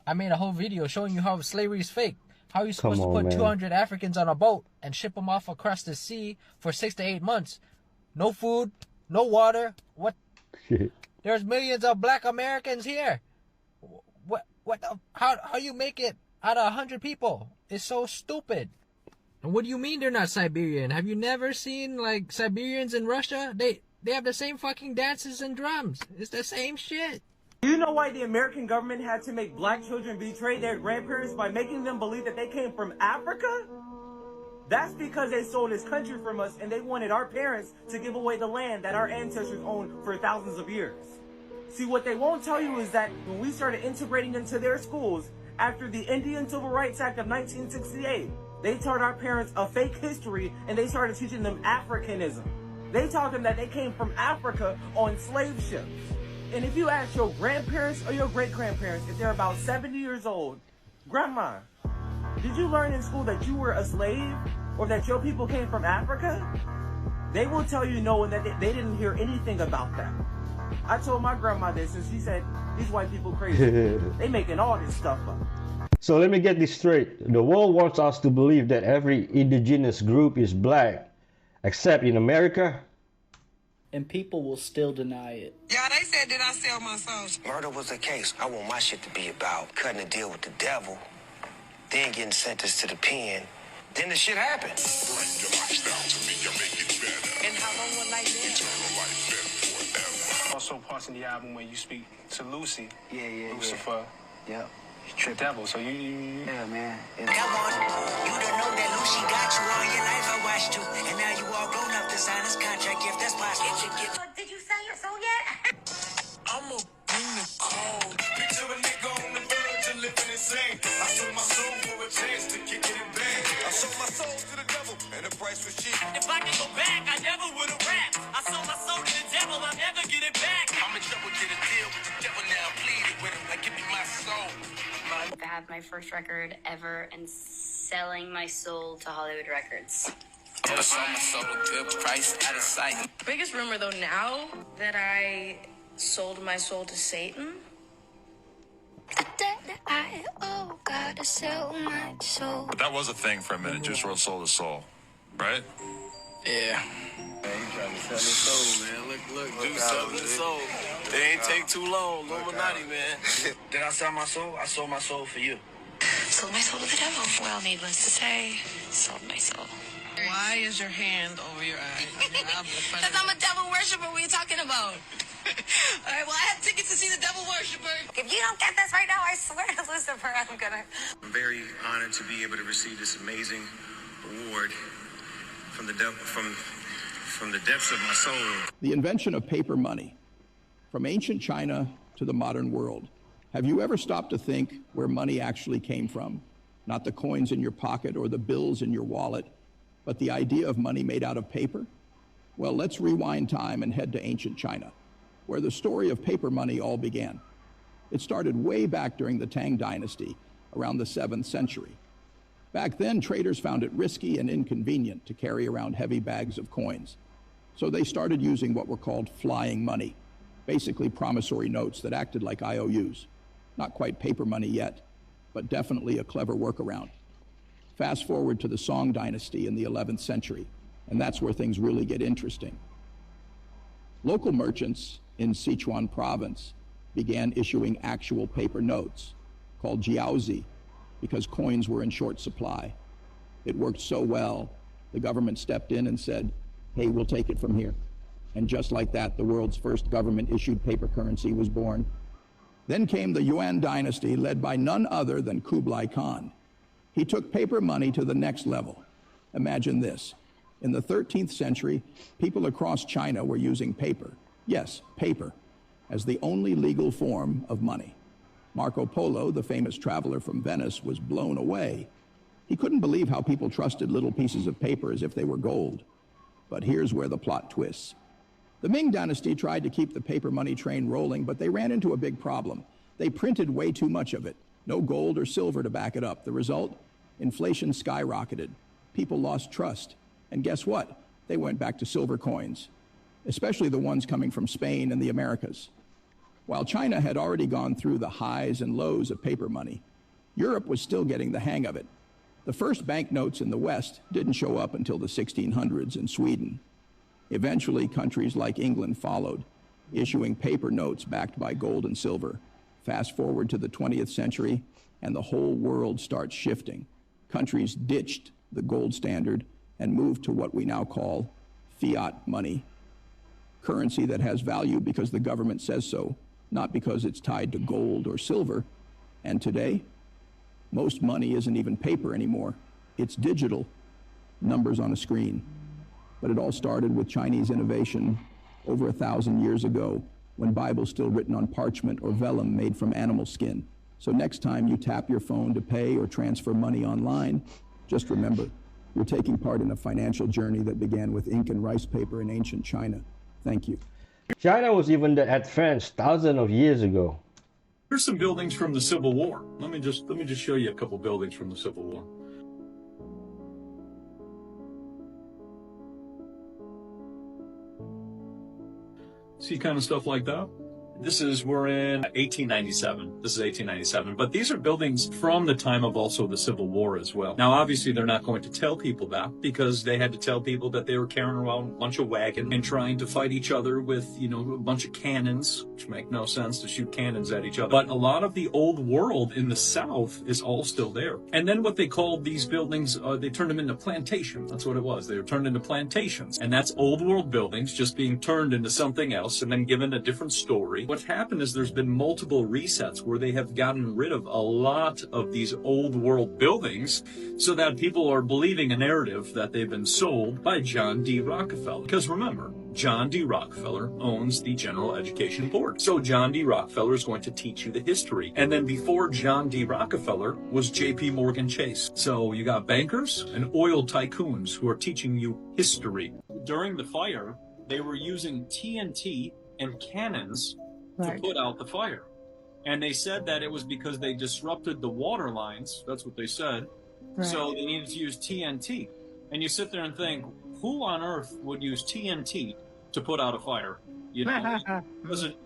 Speaker 9: I made a whole video showing you how slavery is fake. How are you supposed to put 200 Africans on a boat and ship them off across the sea for 6 to 8 months? No food, no water. What? There's millions of Black Americans here. How you make it out of 100 people? It's so stupid. And what do you mean they're not Siberian? Have you never seen like Siberians in Russia? They have the same fucking dances and drums. It's the same shit.
Speaker 10: Do you know why the American government had to make Black children betray their grandparents by making them believe that they came from Africa? That's because they stole this country from us and they wanted our parents to give away the land that our ancestors owned for thousands of years. See, what they won't tell you is that when we started integrating into their schools after the Indian Civil Rights Act of 1968, they taught our parents a fake history and they started teaching them Africanism. They taught them that they came from Africa on slave ships. And if you ask your grandparents or your great-grandparents, if they're about 70 years old, Grandma, did you learn in school that you were a slave or that your people came from Africa? They will tell you no and that they didn't hear anything about that. I told my grandma this and she said, these white people crazy. They making all this stuff up.
Speaker 4: So let me get this straight. The world wants us to believe that every indigenous group is Black, except in America.
Speaker 8: and people will still deny it.
Speaker 11: Yeah, they said, did I sell my soul? Murder was the case. I want my shit to be about cutting a deal with the devil, then getting sentenced to the pen. Then the shit happened. Bring your lifestyle to me, you'll make it better. And how long will life live? Eternal life live forever.
Speaker 12: Also parts in the album where you speak to Lucy.
Speaker 11: Yeah.
Speaker 12: Lucifer.
Speaker 11: Yep.
Speaker 12: The devil, so you
Speaker 11: Yeah, man. Come on. You don't know that Lucy got you all your life, I watched you. And now you all grown up to sign this contract, if that's possible.
Speaker 13: Did you sell your soul yet?
Speaker 11: I'ma bring the cold. Picture a nigga on the verge of living insane. I sold my soul for a chance to kick it in bang. I sold my soul to the devil, and the price was cheap.
Speaker 13: If I could go back, I never would have rapped. I sold my soul to the devil, I'll never get it back.
Speaker 11: I'm in trouble, did a deal with the devil now. Pleaded with him, like, give me my soul.
Speaker 13: I have my first record ever and selling my soul to Hollywood Records.
Speaker 11: I sold my soul a good price, out of sight.
Speaker 13: Biggest rumor though now that I sold my soul to Satan. I gotta sell my soul.
Speaker 15: But that was a thing for a minute, Juice WRLD sold his soul, right?
Speaker 11: Yeah. Man, he trying to sell his soul, man. Look, Juice selling his soul. It ain't take too long, Illuminati, man. Did I sell my soul? I sold my soul for you.
Speaker 13: Sold my soul to the devil. Well, needless to say, sold my soul.
Speaker 11: Why is your hand over your eye?
Speaker 13: Because I'm a devil worshiper. What are you talking about? All right, well, I have tickets to see the devil worshiper. If you don't get this right now, I swear to Lucifer, I'm gonna...
Speaker 11: I'm very honored to be able to receive this amazing award from the devil, from the depths of my soul.
Speaker 26: The invention of paper money, from ancient China to the modern world. Have you ever stopped to think where money actually came from? Not the coins in your pocket or the bills in your wallet, but the idea of money made out of paper? Well, let's rewind time and head to ancient China, where the story of paper money all began. It started way back during the Tang Dynasty, around the 7th century. Back then, traders found it risky and inconvenient to carry around heavy bags of coins. So they started using what were called flying money, basically promissory notes that acted like IOUs. Not quite paper money yet, but definitely a clever workaround. Fast forward to the Song Dynasty in the 11th century, and that's where things really get interesting. Local merchants in Sichuan province began issuing actual paper notes called jiaozi because coins were in short supply. It worked so well, the government stepped in and said, hey, we'll take it from here. And just like that, the world's first government-issued paper currency was born. Then came the Yuan dynasty, led by none other than Kublai Khan. He took paper money to the next level. Imagine this. In the 13th century, people across China were using paper. Yes, paper, as the only legal form of money. Marco Polo, the famous traveler from Venice, was blown away. He couldn't believe how people trusted little pieces of paper as if they were gold. But here's where the plot twists. The Ming Dynasty tried to keep the paper money train rolling, but they ran into a big problem. They printed way too much of it. No gold or silver to back it up. The result? Inflation skyrocketed. People lost trust. And guess what? They went back to silver coins, especially the ones coming from Spain and the Americas. While China had already gone through the highs and lows of paper money, Europe was still getting the hang of it. The first banknotes in the West didn't show up until the 1600s in Sweden. Eventually, countries like England followed, issuing paper notes backed by gold and silver. Fast forward to the 20th century, and the whole world starts shifting. Countries ditched the gold standard and moved to what we now call fiat money, currency that has value because the government says so, not because it's tied to gold or silver. And today, most money isn't even paper anymore. It's digital, numbers on a screen. But it all started with Chinese innovation over 1,000 years ago, when Bibles still written on parchment or vellum made from animal skin. So next time you tap your phone to pay or transfer money online, just remember, you're taking part in a financial journey that began with ink and rice paper in ancient China. Thank you.
Speaker 4: China was even advanced thousands of years ago.
Speaker 27: Here's some buildings from the Civil War. Let me just show you a couple buildings from the Civil War. See kind of stuff like that? We're in 1897. This is 1897. But these are buildings from the time of also the Civil War as well. Now, obviously, they're not going to tell people that because they had to tell people that they were carrying around a bunch of wagons and trying to fight each other with, a bunch of cannons, which make no sense to shoot cannons at each other. But a lot of the old world in the South is all still there. And then what they called these buildings, they turned them into plantations. That's what it was. They were turned into plantations. And that's old world buildings just being turned into something else and then given a different story. What's happened is there's been multiple resets where they have gotten rid of a lot of these old world buildings so that people are believing a narrative that they've been sold by John D. Rockefeller. Because remember, John D. Rockefeller owns the General Education Board. So John D. Rockefeller is going to teach you the history. And then before John D. Rockefeller was J.P. Morgan Chase. So you got bankers and oil tycoons who are teaching you history. During the fire, they were using TNT and cannons to put out the fire. And they said that it was because they disrupted the water lines. That's what they said. Right. So they needed to use TNT. And you sit there and think, who on earth would use TNT to put out a fire? It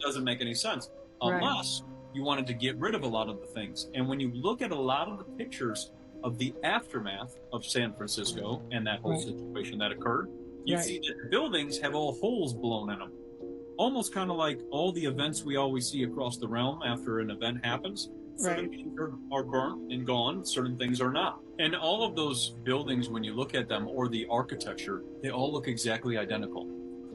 Speaker 27: doesn't make any sense. Unless you wanted to get rid of a lot of the things. And when you look at a lot of the pictures of the aftermath of San Francisco and that whole situation that occurred, you see that the buildings have all holes blown in them. Almost kind of like all the events we always see across the realm after an event happens. Certain things are burnt and gone, certain things are not. And all of those buildings, when you look at them, or the architecture, they all look exactly identical.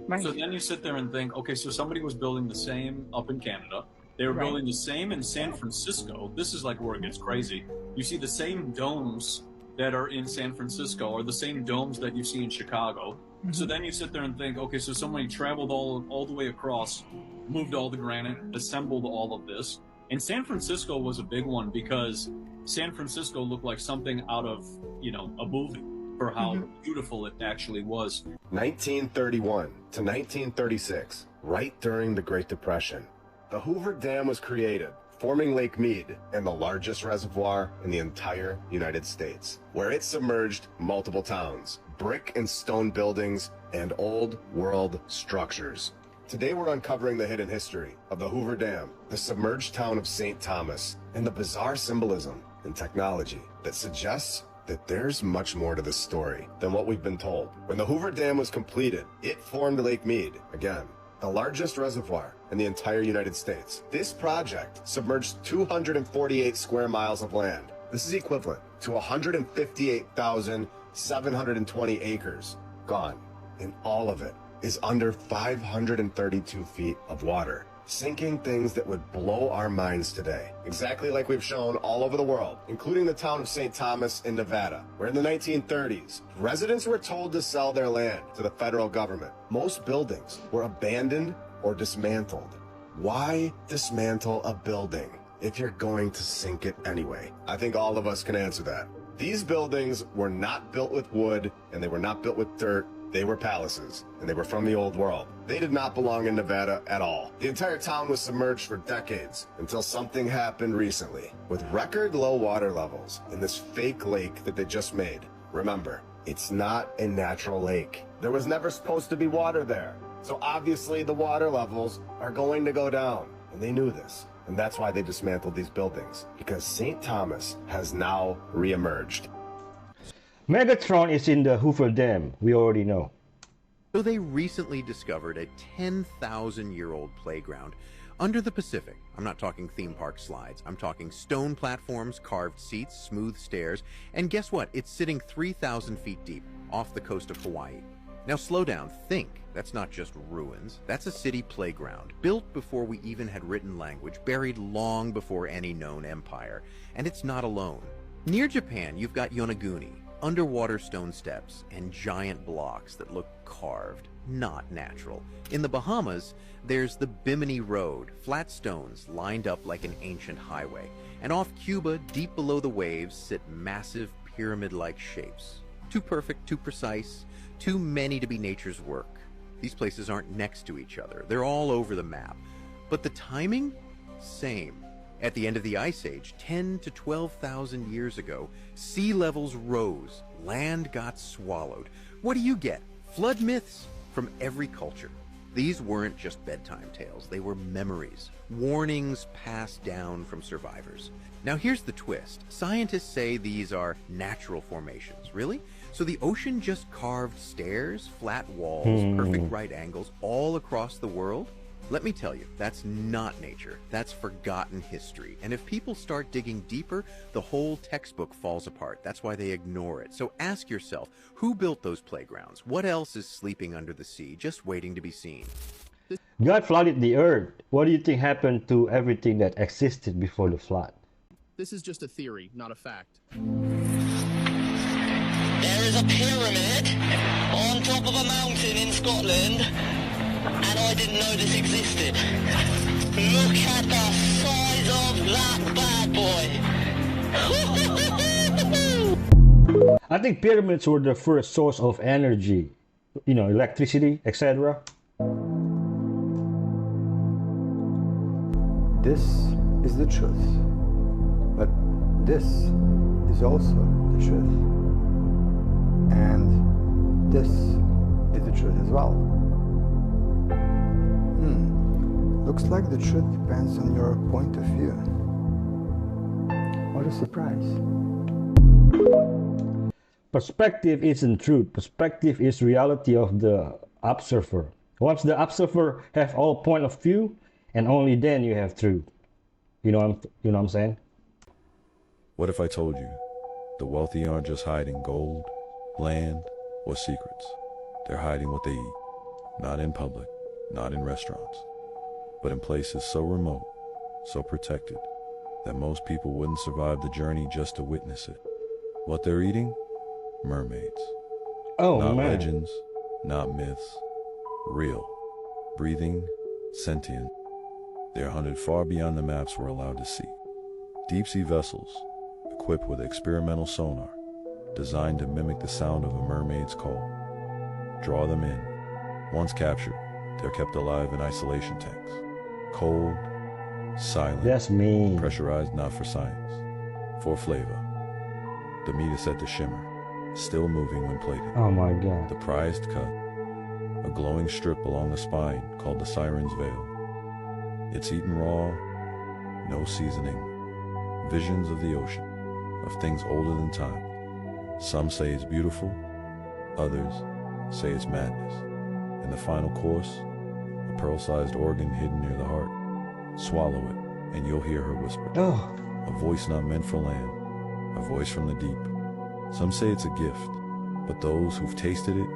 Speaker 27: Right. So then you sit there and think, okay, so somebody was building the same up in Canada. They were building the same in San Francisco. This is like where it gets crazy. You see the same domes that are in San Francisco or the same domes that you see in Chicago. Mm-hmm. So then you sit there and think, okay, so somebody traveled all the way across, moved all the granite, assembled all of this. And San Francisco was a big one because San Francisco looked like something out of, a movie for how beautiful it actually was.
Speaker 1: 1931 to 1936, right during the Great Depression, the Hoover Dam was created, forming Lake Mead and the largest reservoir in the entire United States, where it submerged multiple towns, brick and stone buildings, and old world structures. Today we're uncovering the hidden history of the Hoover Dam, the submerged town of St. Thomas, and the bizarre symbolism and technology that suggests that there's much more to the story than what we've been told. When the Hoover Dam was completed, it formed Lake Mead, again, the largest reservoir in the entire United States. This project submerged 248 square miles of land. This is equivalent to 158,720 acres gone, and all of it is under 532 feet of water, sinking things that would blow our minds today. Exactly like we've shown all over the world, including the town of St. Thomas in Nevada, where in the 1930s, residents were told to sell their land to the federal government. Most buildings were abandoned or dismantled. Why dismantle a building if you're going to sink it anyway? I think all of us can answer that. These buildings were not built with wood, and they were not built with dirt. They were palaces, and they were from the old world. They did not belong in Nevada at all. The entire town was submerged for decades until something happened recently. With record low water levels in this fake lake that they just made. Remember, it's not a natural lake. There was never supposed to be water there. So obviously the water levels are going to go down, and they knew this. And that's why they dismantled these buildings, because St. Thomas has now reemerged.
Speaker 4: Megatron is in the Hoover Dam, we already know.
Speaker 25: So they recently discovered a 10,000-year-old playground under the Pacific. I'm not talking theme park slides. I'm talking stone platforms, carved seats, smooth stairs, and guess what? It's sitting 3,000 feet deep off the coast of Hawaii. Now slow down, think. That's not just ruins. That's a city playground, built before we even had written language, buried long before any known empire. And it's not alone. Near Japan, you've got Yonaguni, underwater stone steps, and giant blocks that look carved, not natural. In the Bahamas, there's the Bimini Road, flat stones lined up like an ancient highway. And off Cuba, deep below the waves, sit massive pyramid-like shapes. Too perfect, too precise, too many to be nature's work. These places aren't next to each other. They're all over the map. But the timing? Same. At the end of the Ice Age, 10 to 12,000 years ago, sea levels rose, land got swallowed. What do you get? Flood myths from every culture. These weren't just bedtime tales, they were memories, warnings passed down from survivors. Now here's the twist. Scientists say these are natural formations. Really? So the ocean just carved stairs, flat walls, perfect right angles all across the world? Let me tell you, that's not nature. That's forgotten history. And if people start digging deeper, the whole textbook falls apart. That's why they ignore it. So ask yourself, who built those playgrounds? What else is sleeping under the sea, just waiting to be seen?
Speaker 4: God flooded the earth. What do you think happened to everything that existed before the flood?
Speaker 16: This is just a theory, not a fact.
Speaker 13: There is a pyramid on top of a mountain in Scotland, and I didn't know this existed. Look at the size of that bad boy.
Speaker 4: I think pyramids were the first source of energy, you know, electricity, etc.
Speaker 14: This is the truth, but this is also the truth, and this is the truth as well. Looks like the truth depends on your point of view. What a surprise.
Speaker 4: Perspective isn't truth. Perspective is reality of the observer. Once the observer have all point of view, and only then you have truth. You know what I'm saying?
Speaker 17: What if I told you the wealthy aren't just hiding gold, land, or secrets? They're hiding what they eat, not in public, not in restaurants, but in places so remote, so protected, that most people wouldn't survive the journey just to witness it. What they're eating? Mermaids.
Speaker 4: Oh,
Speaker 17: not
Speaker 4: man.
Speaker 17: legends, not myths. Real, breathing, sentient. They're hunted far beyond the maps we're allowed to see. Deep-sea vessels, equipped with experimental sonar, designed to mimic the sound of a mermaid's call. Draw them in. Once captured, they're kept alive in isolation tanks. Cold, silent,
Speaker 4: that's mean.
Speaker 17: Pressurized not for science, for flavor. The meat is set to shimmer, still moving when plated.
Speaker 4: Oh my God.
Speaker 17: The prized cut, a glowing strip along the spine called the Siren's Veil. It's eaten raw, no seasoning. Visions of the ocean, of things older than time. Some say it's beautiful, others say it's madness. In the final course, a pearl-sized organ hidden near the heart. Swallow it, and you'll hear her whisper.
Speaker 4: Oh.
Speaker 17: A voice not meant for land, a voice from the deep. Some say it's a gift, but those who've tasted it,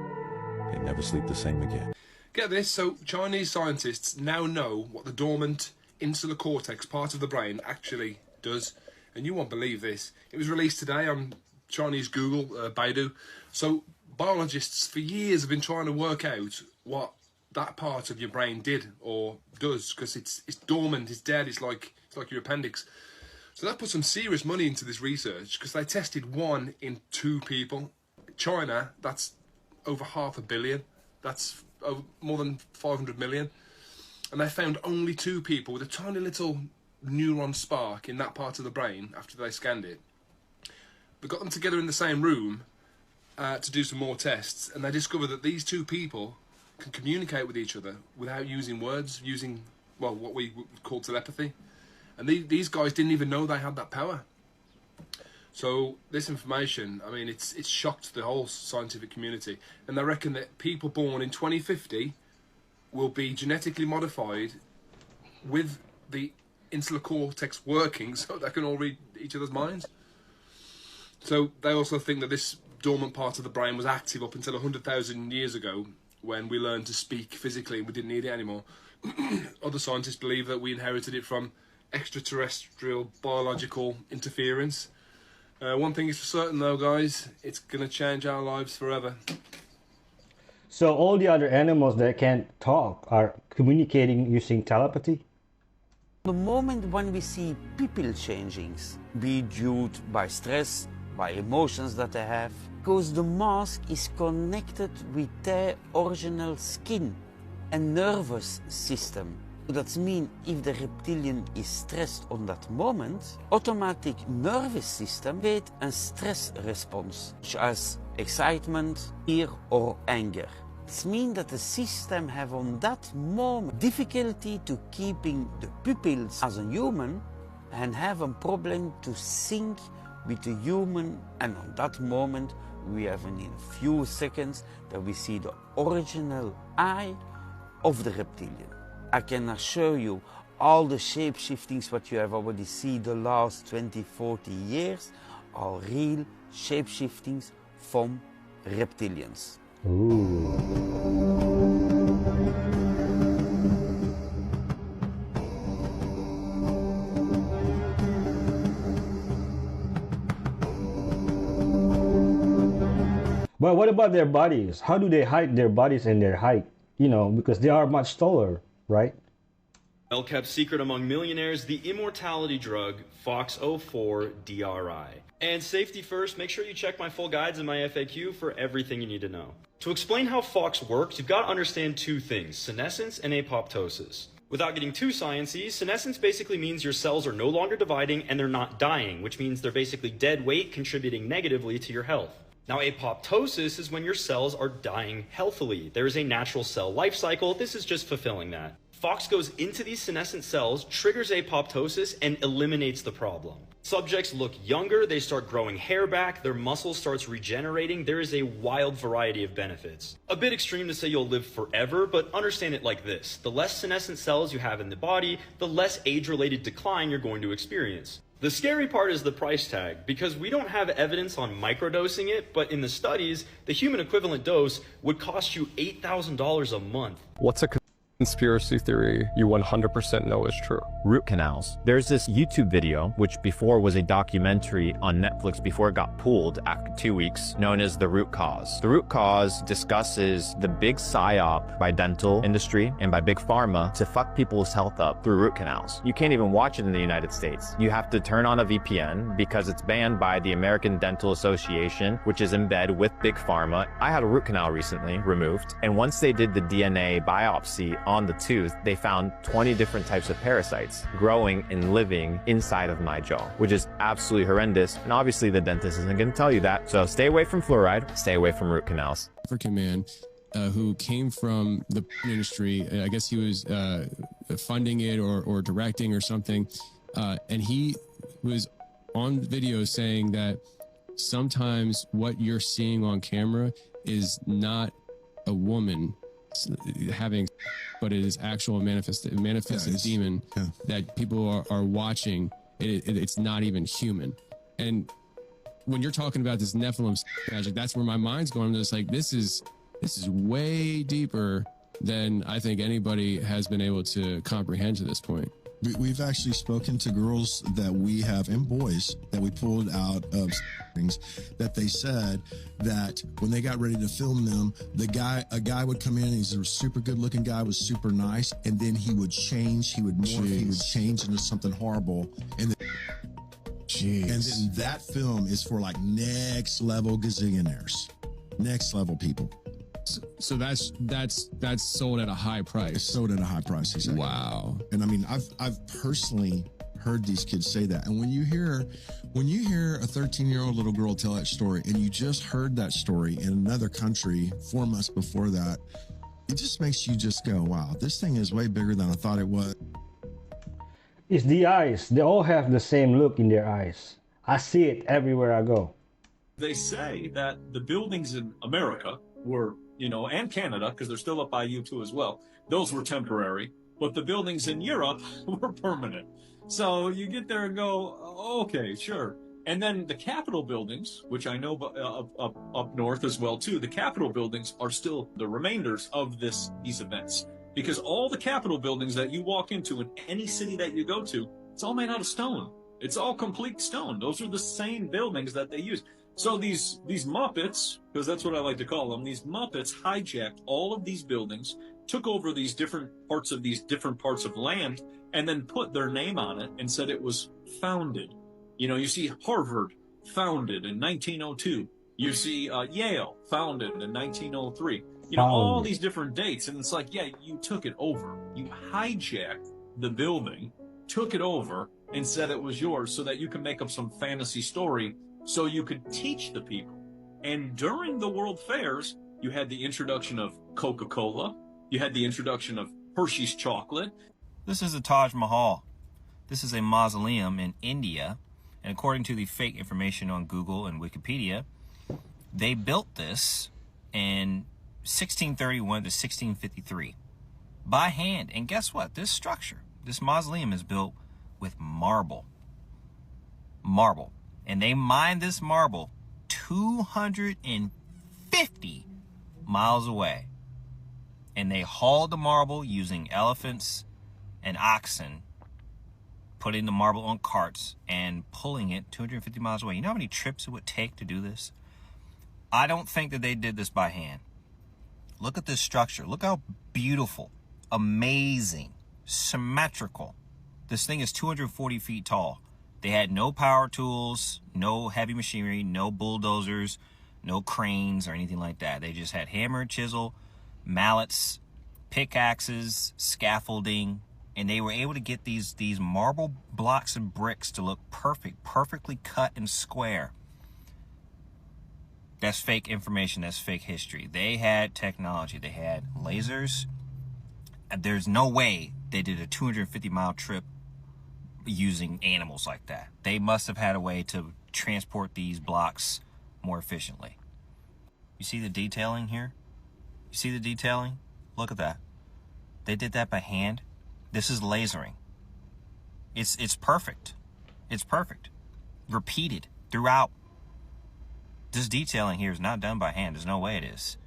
Speaker 17: they never sleep the same again.
Speaker 18: Get this, so Chinese scientists now know what the dormant insular cortex part of the brain actually does. And you won't believe this. It was released today on Chinese Google, Baidu. So biologists for years have been trying to work out what that part of your brain did or does, because it's dormant, it's dead, it's like your appendix. So that put some serious money into this research, because they tested 1 in 2 people. China, that's over 500 million. That's more than 500 million. And they found only 2 people with a tiny little neuron spark in that part of the brain after they scanned it. We got them together in the same room to do some more tests, and they discovered that these 2 people can communicate with each other without using words, using, well, what we would call telepathy. And these guys didn't even know they had that power. So this information, I mean, it's shocked the whole scientific community. And they reckon that people born in 2050 will be genetically modified with the insular cortex working, so they can all read each other's minds. So they also think that this dormant part of the brain was active up until 100,000 years ago, when we learned to speak physically and we didn't need it anymore. Other scientists believe that we inherited it from extraterrestrial biological interference. One thing is for certain though, guys, it's going to change our lives forever.
Speaker 4: So all the other animals that can't talk are communicating using telepathy?
Speaker 19: The moment when we see people changing, be it due by stress, by emotions that they have, because the mask is connected with their original skin and nervous system. That means if the reptilian is stressed on that moment, automatic nervous system get a stress response, such as excitement, fear or anger. It means that the system have on that moment difficulty to keeping the pupils as a human and have a problem to sync with the human, and on that moment we have in a few seconds that we see the original eye of the reptilian. I can assure you all the shape shiftings what you have already seen the last 20-40 years are real shape shiftings from reptilians.
Speaker 4: But what about their bodies? How do they hide their bodies and their height? You know, because they are much taller, right?
Speaker 2: Well-kept secret among millionaires, the immortality drug FOXO4 DRI. And safety first, make sure you check my full guides and my FAQ for everything you need to know. To explain how FOX works, you've got to understand two things, senescence and apoptosis. Without getting too sciencey, senescence basically means your cells are no longer dividing and they're not dying, which means they're basically dead weight contributing negatively to your health. Now, apoptosis is when your cells are dying healthily. There is a natural cell life cycle. This is just fulfilling that. FOX goes into these senescent cells, triggers apoptosis, and eliminates the problem. Subjects look younger, they start growing hair back, their muscle starts regenerating. There is a wild variety of benefits. A bit extreme to say you'll live forever, but understand it like this. The less senescent cells you have in the body, the less age-related decline you're going to experience. The scary part is the price tag, because we don't have evidence on microdosing it, but in the studies, the human equivalent dose would cost you $8,000 a month.
Speaker 3: What's a conspiracy theory you 100% know is true?
Speaker 20: Root canals. There's this YouTube video, which before was a documentary on Netflix before it got pulled after 2 weeks, known as The Root Cause. The Root Cause discusses the big psyop by dental industry and by big pharma to fuck people's health up through root canals. You can't even watch it in the United States. You have to turn on a VPN because it's banned by the American Dental Association, which is in bed with big pharma. I had a root canal recently removed, and once they did the DNA biopsy on the tooth, they found 20 different types of parasites growing and living inside of my jaw, which is absolutely horrendous. And obviously the dentist isn't going to tell you that. So stay away from fluoride, stay away from root canals.
Speaker 21: African man who came from the industry, I guess he was funding it or directing or something. And he was on video saying that sometimes what you're seeing on camera is not a woman having, but it is actual manifested demon that people are watching. It's not even human. And when you're talking about this Nephilim magic, that's where my mind's going. I'm just like, this is way deeper than I think anybody has been able to comprehend to this point.
Speaker 22: We've actually spoken to girls that we have, and boys that we pulled out of things, that they said that when they got ready to film them, a guy would come in, and he's a super good looking guy, was super nice, and then he would change, he would morph, he would change into something horrible. And then that film is for like next level gazillionaires, next level people.
Speaker 21: So that's sold at a high price.
Speaker 22: It's sold at a high price, exactly.
Speaker 21: Wow.
Speaker 22: And I mean, I've personally heard these kids say that. And when you hear a 13-year-old little girl tell that story, and you just heard that story in another country 4 months before that, it just makes you just go, wow, this thing is way bigger than I thought it was.
Speaker 4: It's the eyes. They all have the same look in their eyes. I see it everywhere I go.
Speaker 27: They say that the buildings in America were, and Canada, because they're still up by you too as well, those were temporary, but the buildings in Europe were permanent. So you get there and go, okay, sure. And then the Capitol buildings, which I know up north as well too, the Capitol buildings are still the remainders of these events. Because all the Capitol buildings that you walk into in any city that you go to, it's all made out of stone. It's all complete stone. Those are the same buildings that they use. So these Muppets, because that's what I like to call them, these Muppets hijacked all of these buildings, took over these different parts of land, and then put their name on it and said it was founded. You see Harvard founded in 1902. You see Yale founded in 1903. All these different dates. And it's like, yeah, you took it over. You hijacked the building, took it over, and said it was yours so that you can make up some fantasy story so you could teach the people. And during the World Fairs, You had the introduction of Coca-Cola. You had the introduction of Hershey's chocolate.
Speaker 5: This is the Taj Mahal. This is a mausoleum in India, and according to the fake information on Google and Wikipedia, they built this in 1631 to 1653 by hand. And guess what? This structure, this mausoleum, is built with marble. Marble. And they mined this marble 250 miles away. And they hauled the marble using elephants and oxen, putting the marble on carts and pulling it 250 miles away. You know how many trips it would take to do this? I don't think that they did this by hand. Look at this structure. Look how beautiful, amazing, symmetrical. This thing is 240 feet tall. They had no power tools, no heavy machinery, no bulldozers, no cranes or anything like that. They just had hammer, chisel, mallets, pickaxes, scaffolding, and they were able to get these marble blocks and bricks to look perfect, perfectly cut and square. That's fake information. That's fake history. They had technology. They had lasers. There's no way they did a 250-mile trip using animals like that. They must have had a way to transport these blocks more efficiently. You see the detailing here? You see the detailing? Look at that. They did that by hand. This is lasering. It's perfect. It's perfect. Repeated throughout. This detailing here is not done by hand. There's no way it is.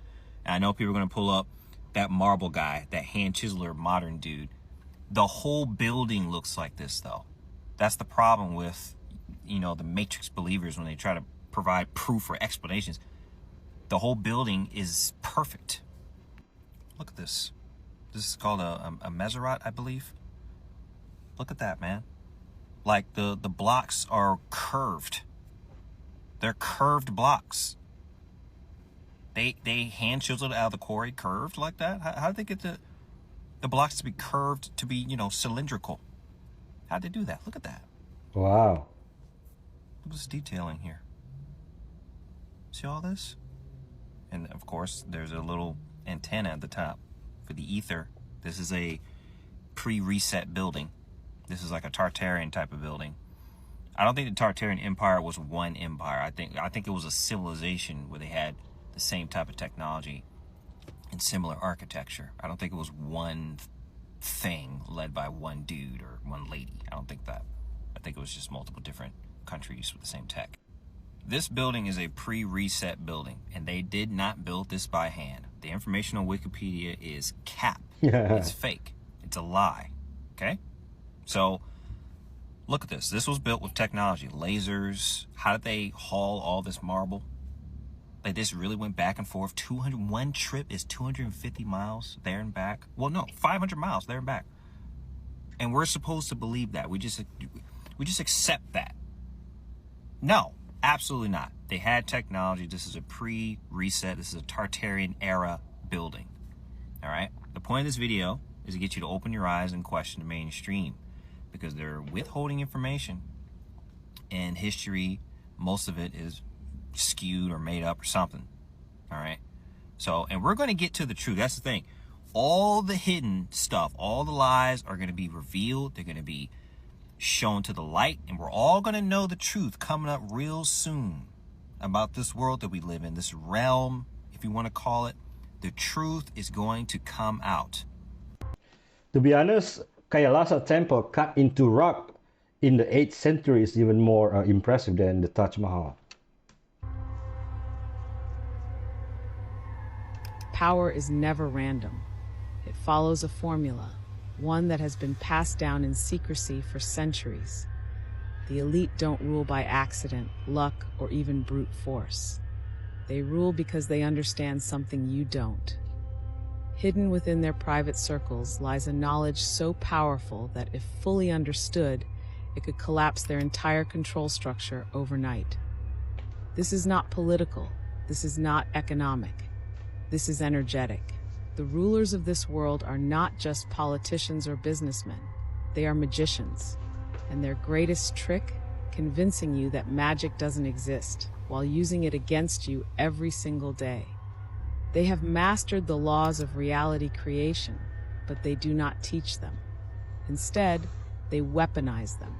Speaker 5: And I know people are going to pull up that marble guy, that hand chiseler modern dude. The whole building looks like this, though. That's the problem with, you know, the Matrix believers when they try to provide proof or explanations. The whole building is perfect. Look at this. This is called a Messerat, I believe. Look at that, man. Like the blocks are curved. They're curved blocks. They hand chiseled out of the quarry curved like that? How did they get the blocks to be curved, to be, you know, cylindrical? How'd they do that? Look at that.
Speaker 4: Wow.
Speaker 5: Look at this detailing here. See all this? And of course, there's a little antenna at the top for the ether. This is a pre-reset building. This is like a Tartarian type of building. I don't think the Tartarian Empire was one empire. I think it was a civilization where they had the same type of technology and similar architecture. I don't think it was one thing led by one dude or one lady. I don't think that. I think it was just multiple different countries with the same tech. This building is a pre-reset building, and they did not build this by hand. The information on Wikipedia is cap. It's fake. It's a lie. Okay? So, look at this. This was built with technology. Lasers. How did they haul all this marble? Like, this really went back and forth. One trip is 250 miles there and back. Well, no, 500 miles there and back. And we're supposed to believe that. We just accept that. No, absolutely not. They had technology. This is a pre-reset. This is a Tartarian era building. All right? The point of this video is to get you to open your eyes and question the mainstream, because they're withholding information, and history, most of it is skewed or made up or something. All right? So, and we're going to get to the truth. That's the thing. All the hidden stuff, all the lies are going to be revealed. They're going to be shown to the light, and we're all going to know the truth coming up real soon about this world that we live in, this realm, if you want to call it. The truth is going to come out.
Speaker 4: To be honest, Kailasa temple cut into rock in the 8th century is even more impressive than the Taj Mahal.
Speaker 6: Power is never random. It follows a formula, one that has been passed down in secrecy for centuries. The elite don't rule by accident, luck, or even brute force. They rule because they understand something you don't. Hidden within their private circles lies a knowledge so powerful that if fully understood, it could collapse their entire control structure overnight. This is not political. This is not economic. This is energetic. The rulers of this world are not just politicians or businessmen. They are magicians. And their greatest trick, convincing you that magic doesn't exist, while using it against you every single day. They have mastered the laws of reality creation, but they do not teach them. Instead, they weaponize them.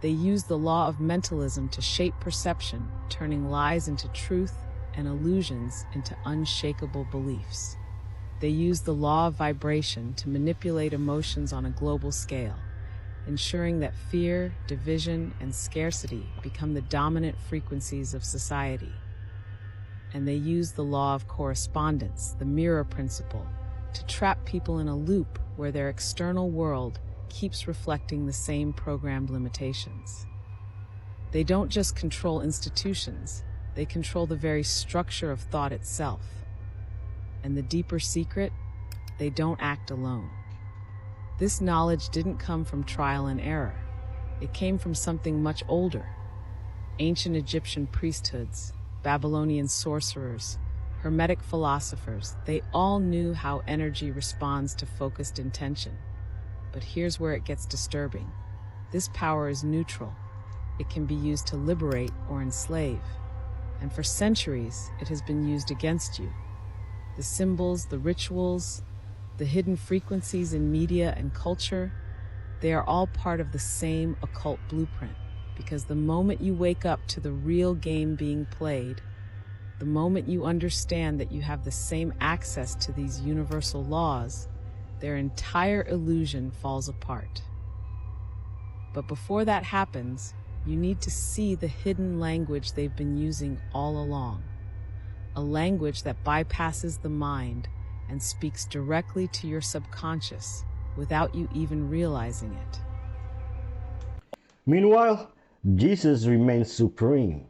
Speaker 6: They use the law of mentalism to shape perception, turning lies into truth and illusions into unshakable beliefs. They use the law of vibration to manipulate emotions on a global scale, ensuring that fear, division, and scarcity become the dominant frequencies of society. And they use the law of correspondence, the mirror principle, to trap people in a loop where their external world keeps reflecting the same programmed limitations. They don't just control institutions, they control the very structure of thought itself. And the deeper secret, they don't act alone. This knowledge didn't come from trial and error. It came from something much older. Ancient Egyptian priesthoods, Babylonian sorcerers, Hermetic philosophers, they all knew how energy responds to focused intention. But here's where it gets disturbing. This power is neutral. It can be used to liberate or enslave. And for centuries, it has been used against you. The symbols, the rituals, the hidden frequencies in media and culture, they are all part of the same occult blueprint. Because the moment you wake up to the real game being played, the moment you understand that you have the same access to these universal laws, their entire illusion falls apart. But before that happens, you need to see the hidden language they've been using all along. A language that bypasses the mind and speaks directly to your subconscious without you even realizing it.
Speaker 4: Meanwhile, Jesus remains supreme.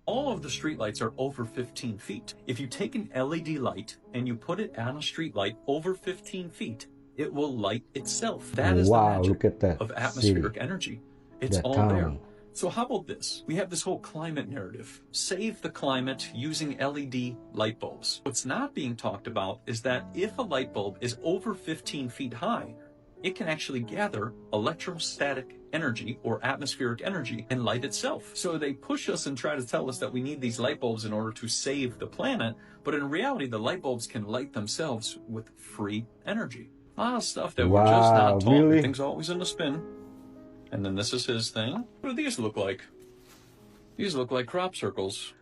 Speaker 27: All of the streetlights are over 15 feet. If you take an LED light and you put it on a streetlight over 15 feet, it will light itself. That is the magic
Speaker 4: look at that
Speaker 27: of atmospheric
Speaker 4: city.
Speaker 27: energy. It's
Speaker 4: That
Speaker 27: all
Speaker 4: town.
Speaker 27: there. So how about this? We have this whole climate narrative. Save the climate using LED light bulbs. What's not being talked about is that if a light bulb is over 15 feet high, it can actually gather electrostatic energy or atmospheric energy and light itself. So they push us and try to tell us that we need these light bulbs in order to save the planet, but in reality, the light bulbs can light themselves with free energy. A lot of stuff that we're just not taught.
Speaker 4: really?
Speaker 27: Everything's always in a spin. And then this is his thing. What do these look like? These look like crop circles.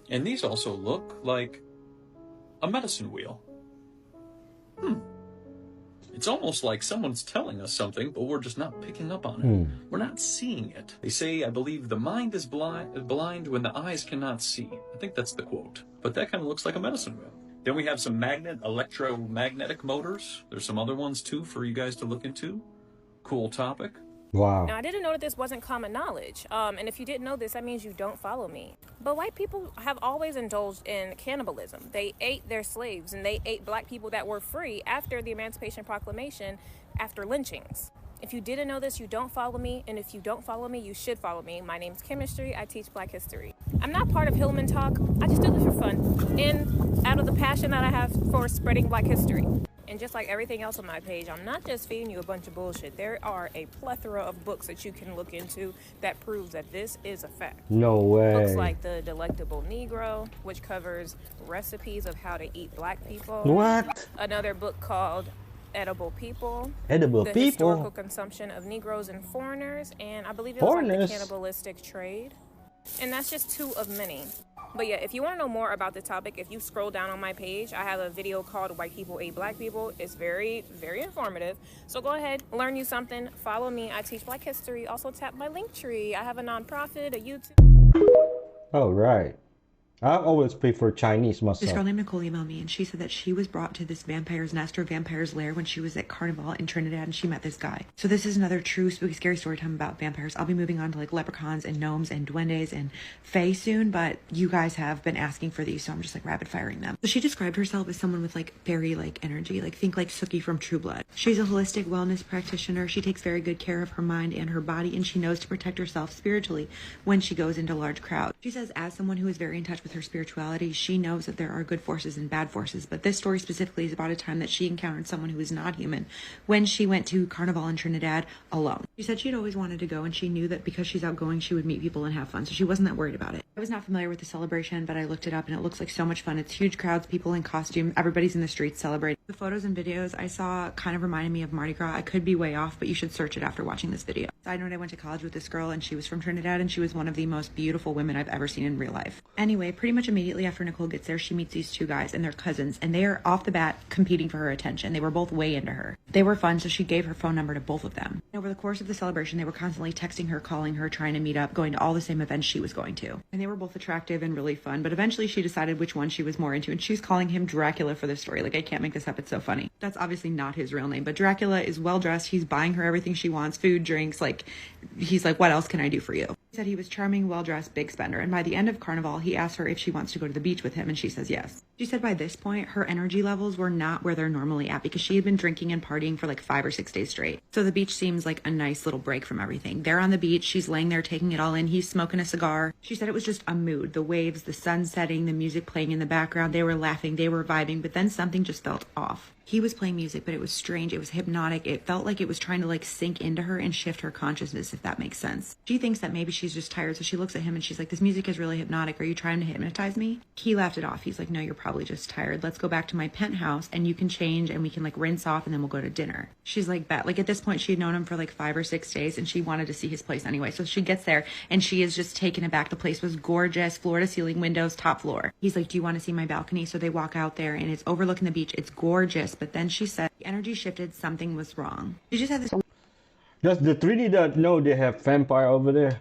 Speaker 27: And these also look like a medicine wheel. It's almost like someone's telling us something, but we're just not picking up on it. We're not seeing it. They say, I believe, the mind is blind when the eyes cannot see. I think that's the quote. But that kind of looks like a medicine wheel. Then we have some electromagnetic motors. There's some other ones, too, for you guys to look into. Cool topic.
Speaker 4: Wow.
Speaker 7: Now, I didn't know that this wasn't common knowledge. And if you didn't know this, that means you don't follow me. But white people have always indulged in cannibalism. They ate their slaves, and they ate black people that were free after the Emancipation Proclamation, after lynchings. If you didn't know this, you don't follow me. And if you don't follow me, you should follow me. My name's Chemistry. I teach Black history. I'm not part of Hillman Talk. I just do this for fun and out of the passion that I have for spreading Black history. And just like everything else on my page, I'm not just feeding you a bunch of bullshit. There are a plethora of books that you can look into that proves that this is a fact.
Speaker 4: No way.
Speaker 7: Books like The Delectable Negro, which covers recipes of how to eat black people.
Speaker 4: What?
Speaker 7: Another book called Edible People.
Speaker 4: Edible
Speaker 7: the
Speaker 4: People?
Speaker 7: Historical Consumption of Negroes and Foreigners. And I believe it was like
Speaker 4: Foreigners?
Speaker 7: the Cannibalistic Trade. And that's just two of many. But yeah, if you want to know more about the topic, if you scroll down on my page, I have a video called White People Ate Black People. It's very, very informative. So go ahead, learn you something, follow me. I teach Black history. Also tap my link tree. I have a nonprofit, a YouTube.
Speaker 4: All right. I always prefer Chinese
Speaker 8: This
Speaker 4: myself.
Speaker 8: girl named Nicole emailed me, and she said that she was brought to this vampire's nest or vampire's lair when she was at Carnival in Trinidad, and she met this guy. So this is another true spooky scary story time about vampires. I'll be moving on to like leprechauns and gnomes and duendes and fae soon, but you guys have been asking for these, so I'm just like rapid firing them. So she described herself as someone with like fairy like energy, like think like Sookie from True Blood. She's a holistic wellness practitioner. She takes very good care of her mind and her body, and she knows to protect herself spiritually when she goes into large crowds. She says, as someone who is very in touch with her spirituality, she knows that there are good forces and bad forces. But this story specifically is about a time that she encountered someone who is not human when she went to Carnival in Trinidad alone. She said she'd always wanted to go, and she knew that because she's outgoing, she would meet people and have fun. So she wasn't that worried about it. I was not familiar with the celebration, but I looked it up and it looks like so much fun. It's huge crowds, people in costume, everybody's in the streets celebrating. The photos and videos I saw kind of reminded me of Mardi Gras. I could be way off, but you should search it after watching this video. Side note, I went to college with this girl and she was from Trinidad and she was one of the most beautiful women I've ever seen in real life. Anyway, pretty much immediately after Nicole gets there, she meets these two guys and they're cousins and they are off the bat competing for her attention. They were both way into her. They were fun, so she gave her phone number to both of them. Over the course of the celebration, they were constantly texting her, calling her, trying to meet up, going to all the same events she was going to. And they were both attractive and really fun, but eventually she decided which one she was more into and she's calling him Dracula for this story. Like, I can't make this up, it's so funny. That's obviously not his real name, but Dracula is well dressed. He's buying her everything she wants, food, drinks, like he's like, what else can I do for you? He said he was charming, well-dressed, big spender, and by the end of Carnival, he asked her if she wants to go to the beach with him, and she says yes. She said by this point, her energy levels were not where they're normally at because she had been drinking and partying for like 5 or 6 days straight. So the beach seems like a nice little break from everything. They're on the beach, she's laying there taking it all in, he's smoking a cigar. She said it was just a mood, the waves, the sun setting, the music playing in the background, they were laughing, they were vibing, but then something just felt off. He was playing music, but it was strange. It was hypnotic. It felt like it was trying to like sink into her and shift her consciousness, if that makes sense. She thinks that maybe she's just tired. So she looks at him and she's like, this music is really hypnotic. Are you trying to hypnotize me? He laughed it off. He's like, no, you're probably just tired. Let's go back to my penthouse and you can change and we can like rinse off and then we'll go to dinner. She's like, bet. Like at this point, she had known him for like 5 or 6 days and she wanted to see his place anyway. So she gets there and she is just taken aback. The place was gorgeous, floor to ceiling windows, top floor. He's like, do you want to see my balcony? So they walk out there and it's overlooking the beach. It's gorgeous. But then she said, the energy shifted, something was wrong. She just had this.
Speaker 4: Does the Trinidad know they have vampire over there?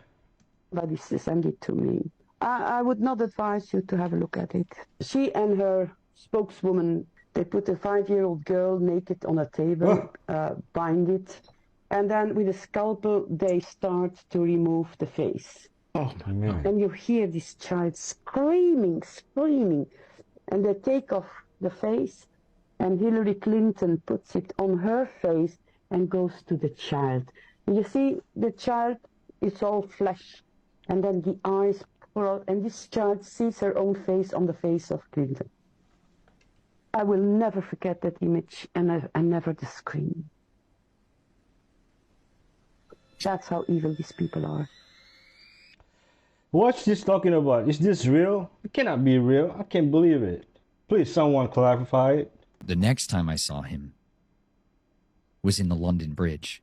Speaker 9: But send it to me. I would not advise you to have a look at it. She and her spokeswoman, they put a 5-year-old girl naked on a table, bind it, and then with a scalpel they start to remove the face.
Speaker 4: Oh my man.
Speaker 9: And you hear this child screaming, and they take off the face. And Hillary Clinton puts it on her face and goes to the child. And you see, the child is all flesh. And then the eyes pour out. And this child sees her own face on the face of Clinton. I will never forget that image and never the scream. That's how evil these people are.
Speaker 4: What's this talking about? Is this real? It cannot be real. I can't believe it. Please, someone clarify it.
Speaker 10: The next time I saw him was in the London Bridge.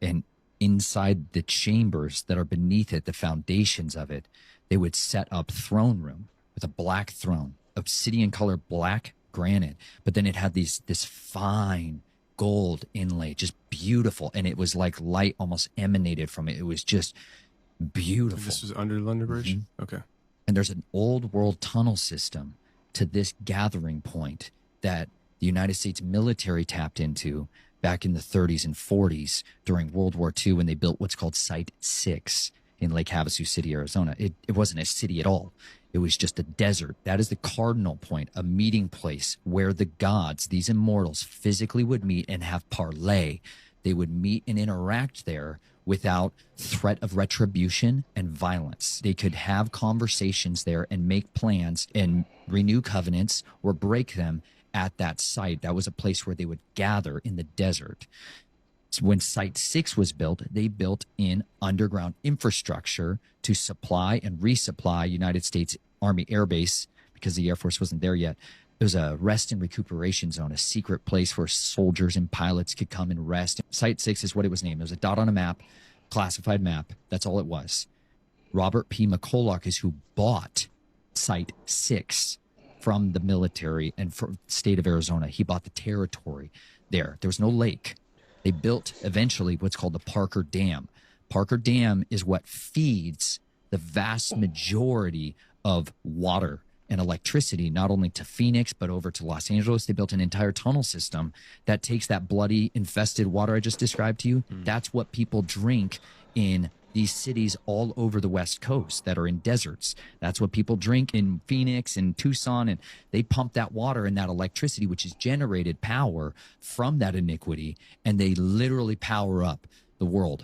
Speaker 10: And inside the chambers that are beneath it, the foundations of it, they would set up throne room with a black throne, obsidian color black granite. But then it had this fine gold inlay, just beautiful. And it was like light almost emanated from it. It was just beautiful.
Speaker 21: This was under London Bridge?
Speaker 10: Mm-hmm.
Speaker 21: Okay.
Speaker 10: And there's an old world tunnel system to this gathering point that the United States military tapped into back in the 30s and 40s during World War II when they built what's called Site 6 in Lake Havasu City, Arizona. It wasn't a city at all. It was just a desert. That is the cardinal point, a meeting place where the gods, these immortals, physically would meet and have parley. They would meet and interact there without threat of retribution and violence. They could have conversations there and make plans and renew covenants or break them at that site. That was a place where they would gather in the desert. So when Site 6 was built, they built in underground infrastructure to supply and resupply United States Army Air Base because the Air Force wasn't there yet. It was a rest and recuperation zone, a secret place where soldiers and pilots could come and rest. Site 6 is what it was named. It was a dot on a map, classified map. That's all it was. Robert P. McCulloch is who bought Site 6 from the military and from the state of Arizona. He bought the territory there. There was no lake. They built eventually what's called the Parker Dam. Parker Dam is what feeds the vast majority of water and electricity, not only to Phoenix, but over to Los Angeles. They built an entire tunnel system that takes that bloody infested water I just described to you. That's what people drink in these cities all over the West Coast that are in deserts. That's what people drink in Phoenix and Tucson, and they pump that water and that electricity, which is generated power from that iniquity, and they literally power up the world.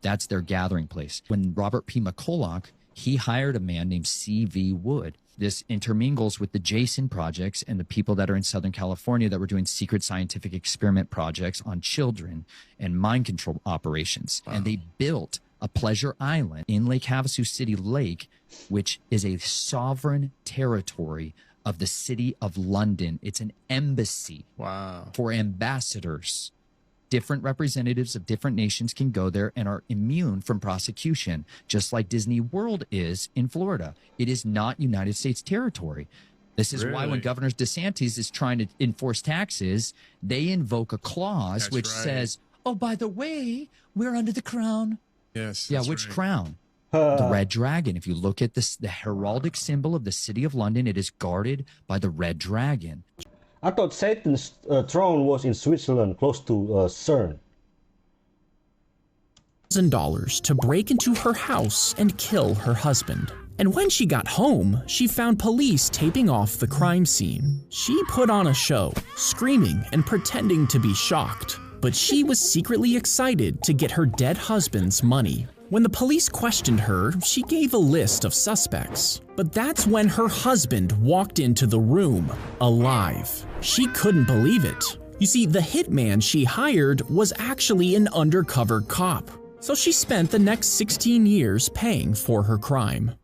Speaker 10: That's their gathering place. When Robert P. McCulloch He hired a man named C.V. Wood. This intermingles with the Jason projects and the people that are in Southern California that were doing secret scientific experiment projects on children and mind control operations. Wow. And they built a pleasure island in Lake Havasu City Lake, which is a sovereign territory of the city of London. It's an embassy for ambassadors. Different representatives of different nations can go there and are immune from prosecution, just like Disney World is in Florida. It is not United States territory. This is why when Governor DeSantis is trying to enforce taxes, they invoke a clause which says, oh, by the way, we're under the crown.
Speaker 21: Yes.
Speaker 10: Yeah, which crown? The red dragon. If you look at this, the heraldic symbol of the city of London, it is guarded by the red dragon.
Speaker 4: I thought Satan's throne was in Switzerland, close to CERN.
Speaker 1: $1,000 to break into her house and kill her husband. And when she got home, she found police taping off the crime scene. She put on a show, screaming and pretending to be shocked. But she was secretly excited to get her dead husband's money. When the police questioned her, she gave a list of suspects. But that's when her husband walked into the room, alive. She couldn't believe it. You see, the hitman she hired was actually an undercover cop. So she spent the next 16 years paying for her crime.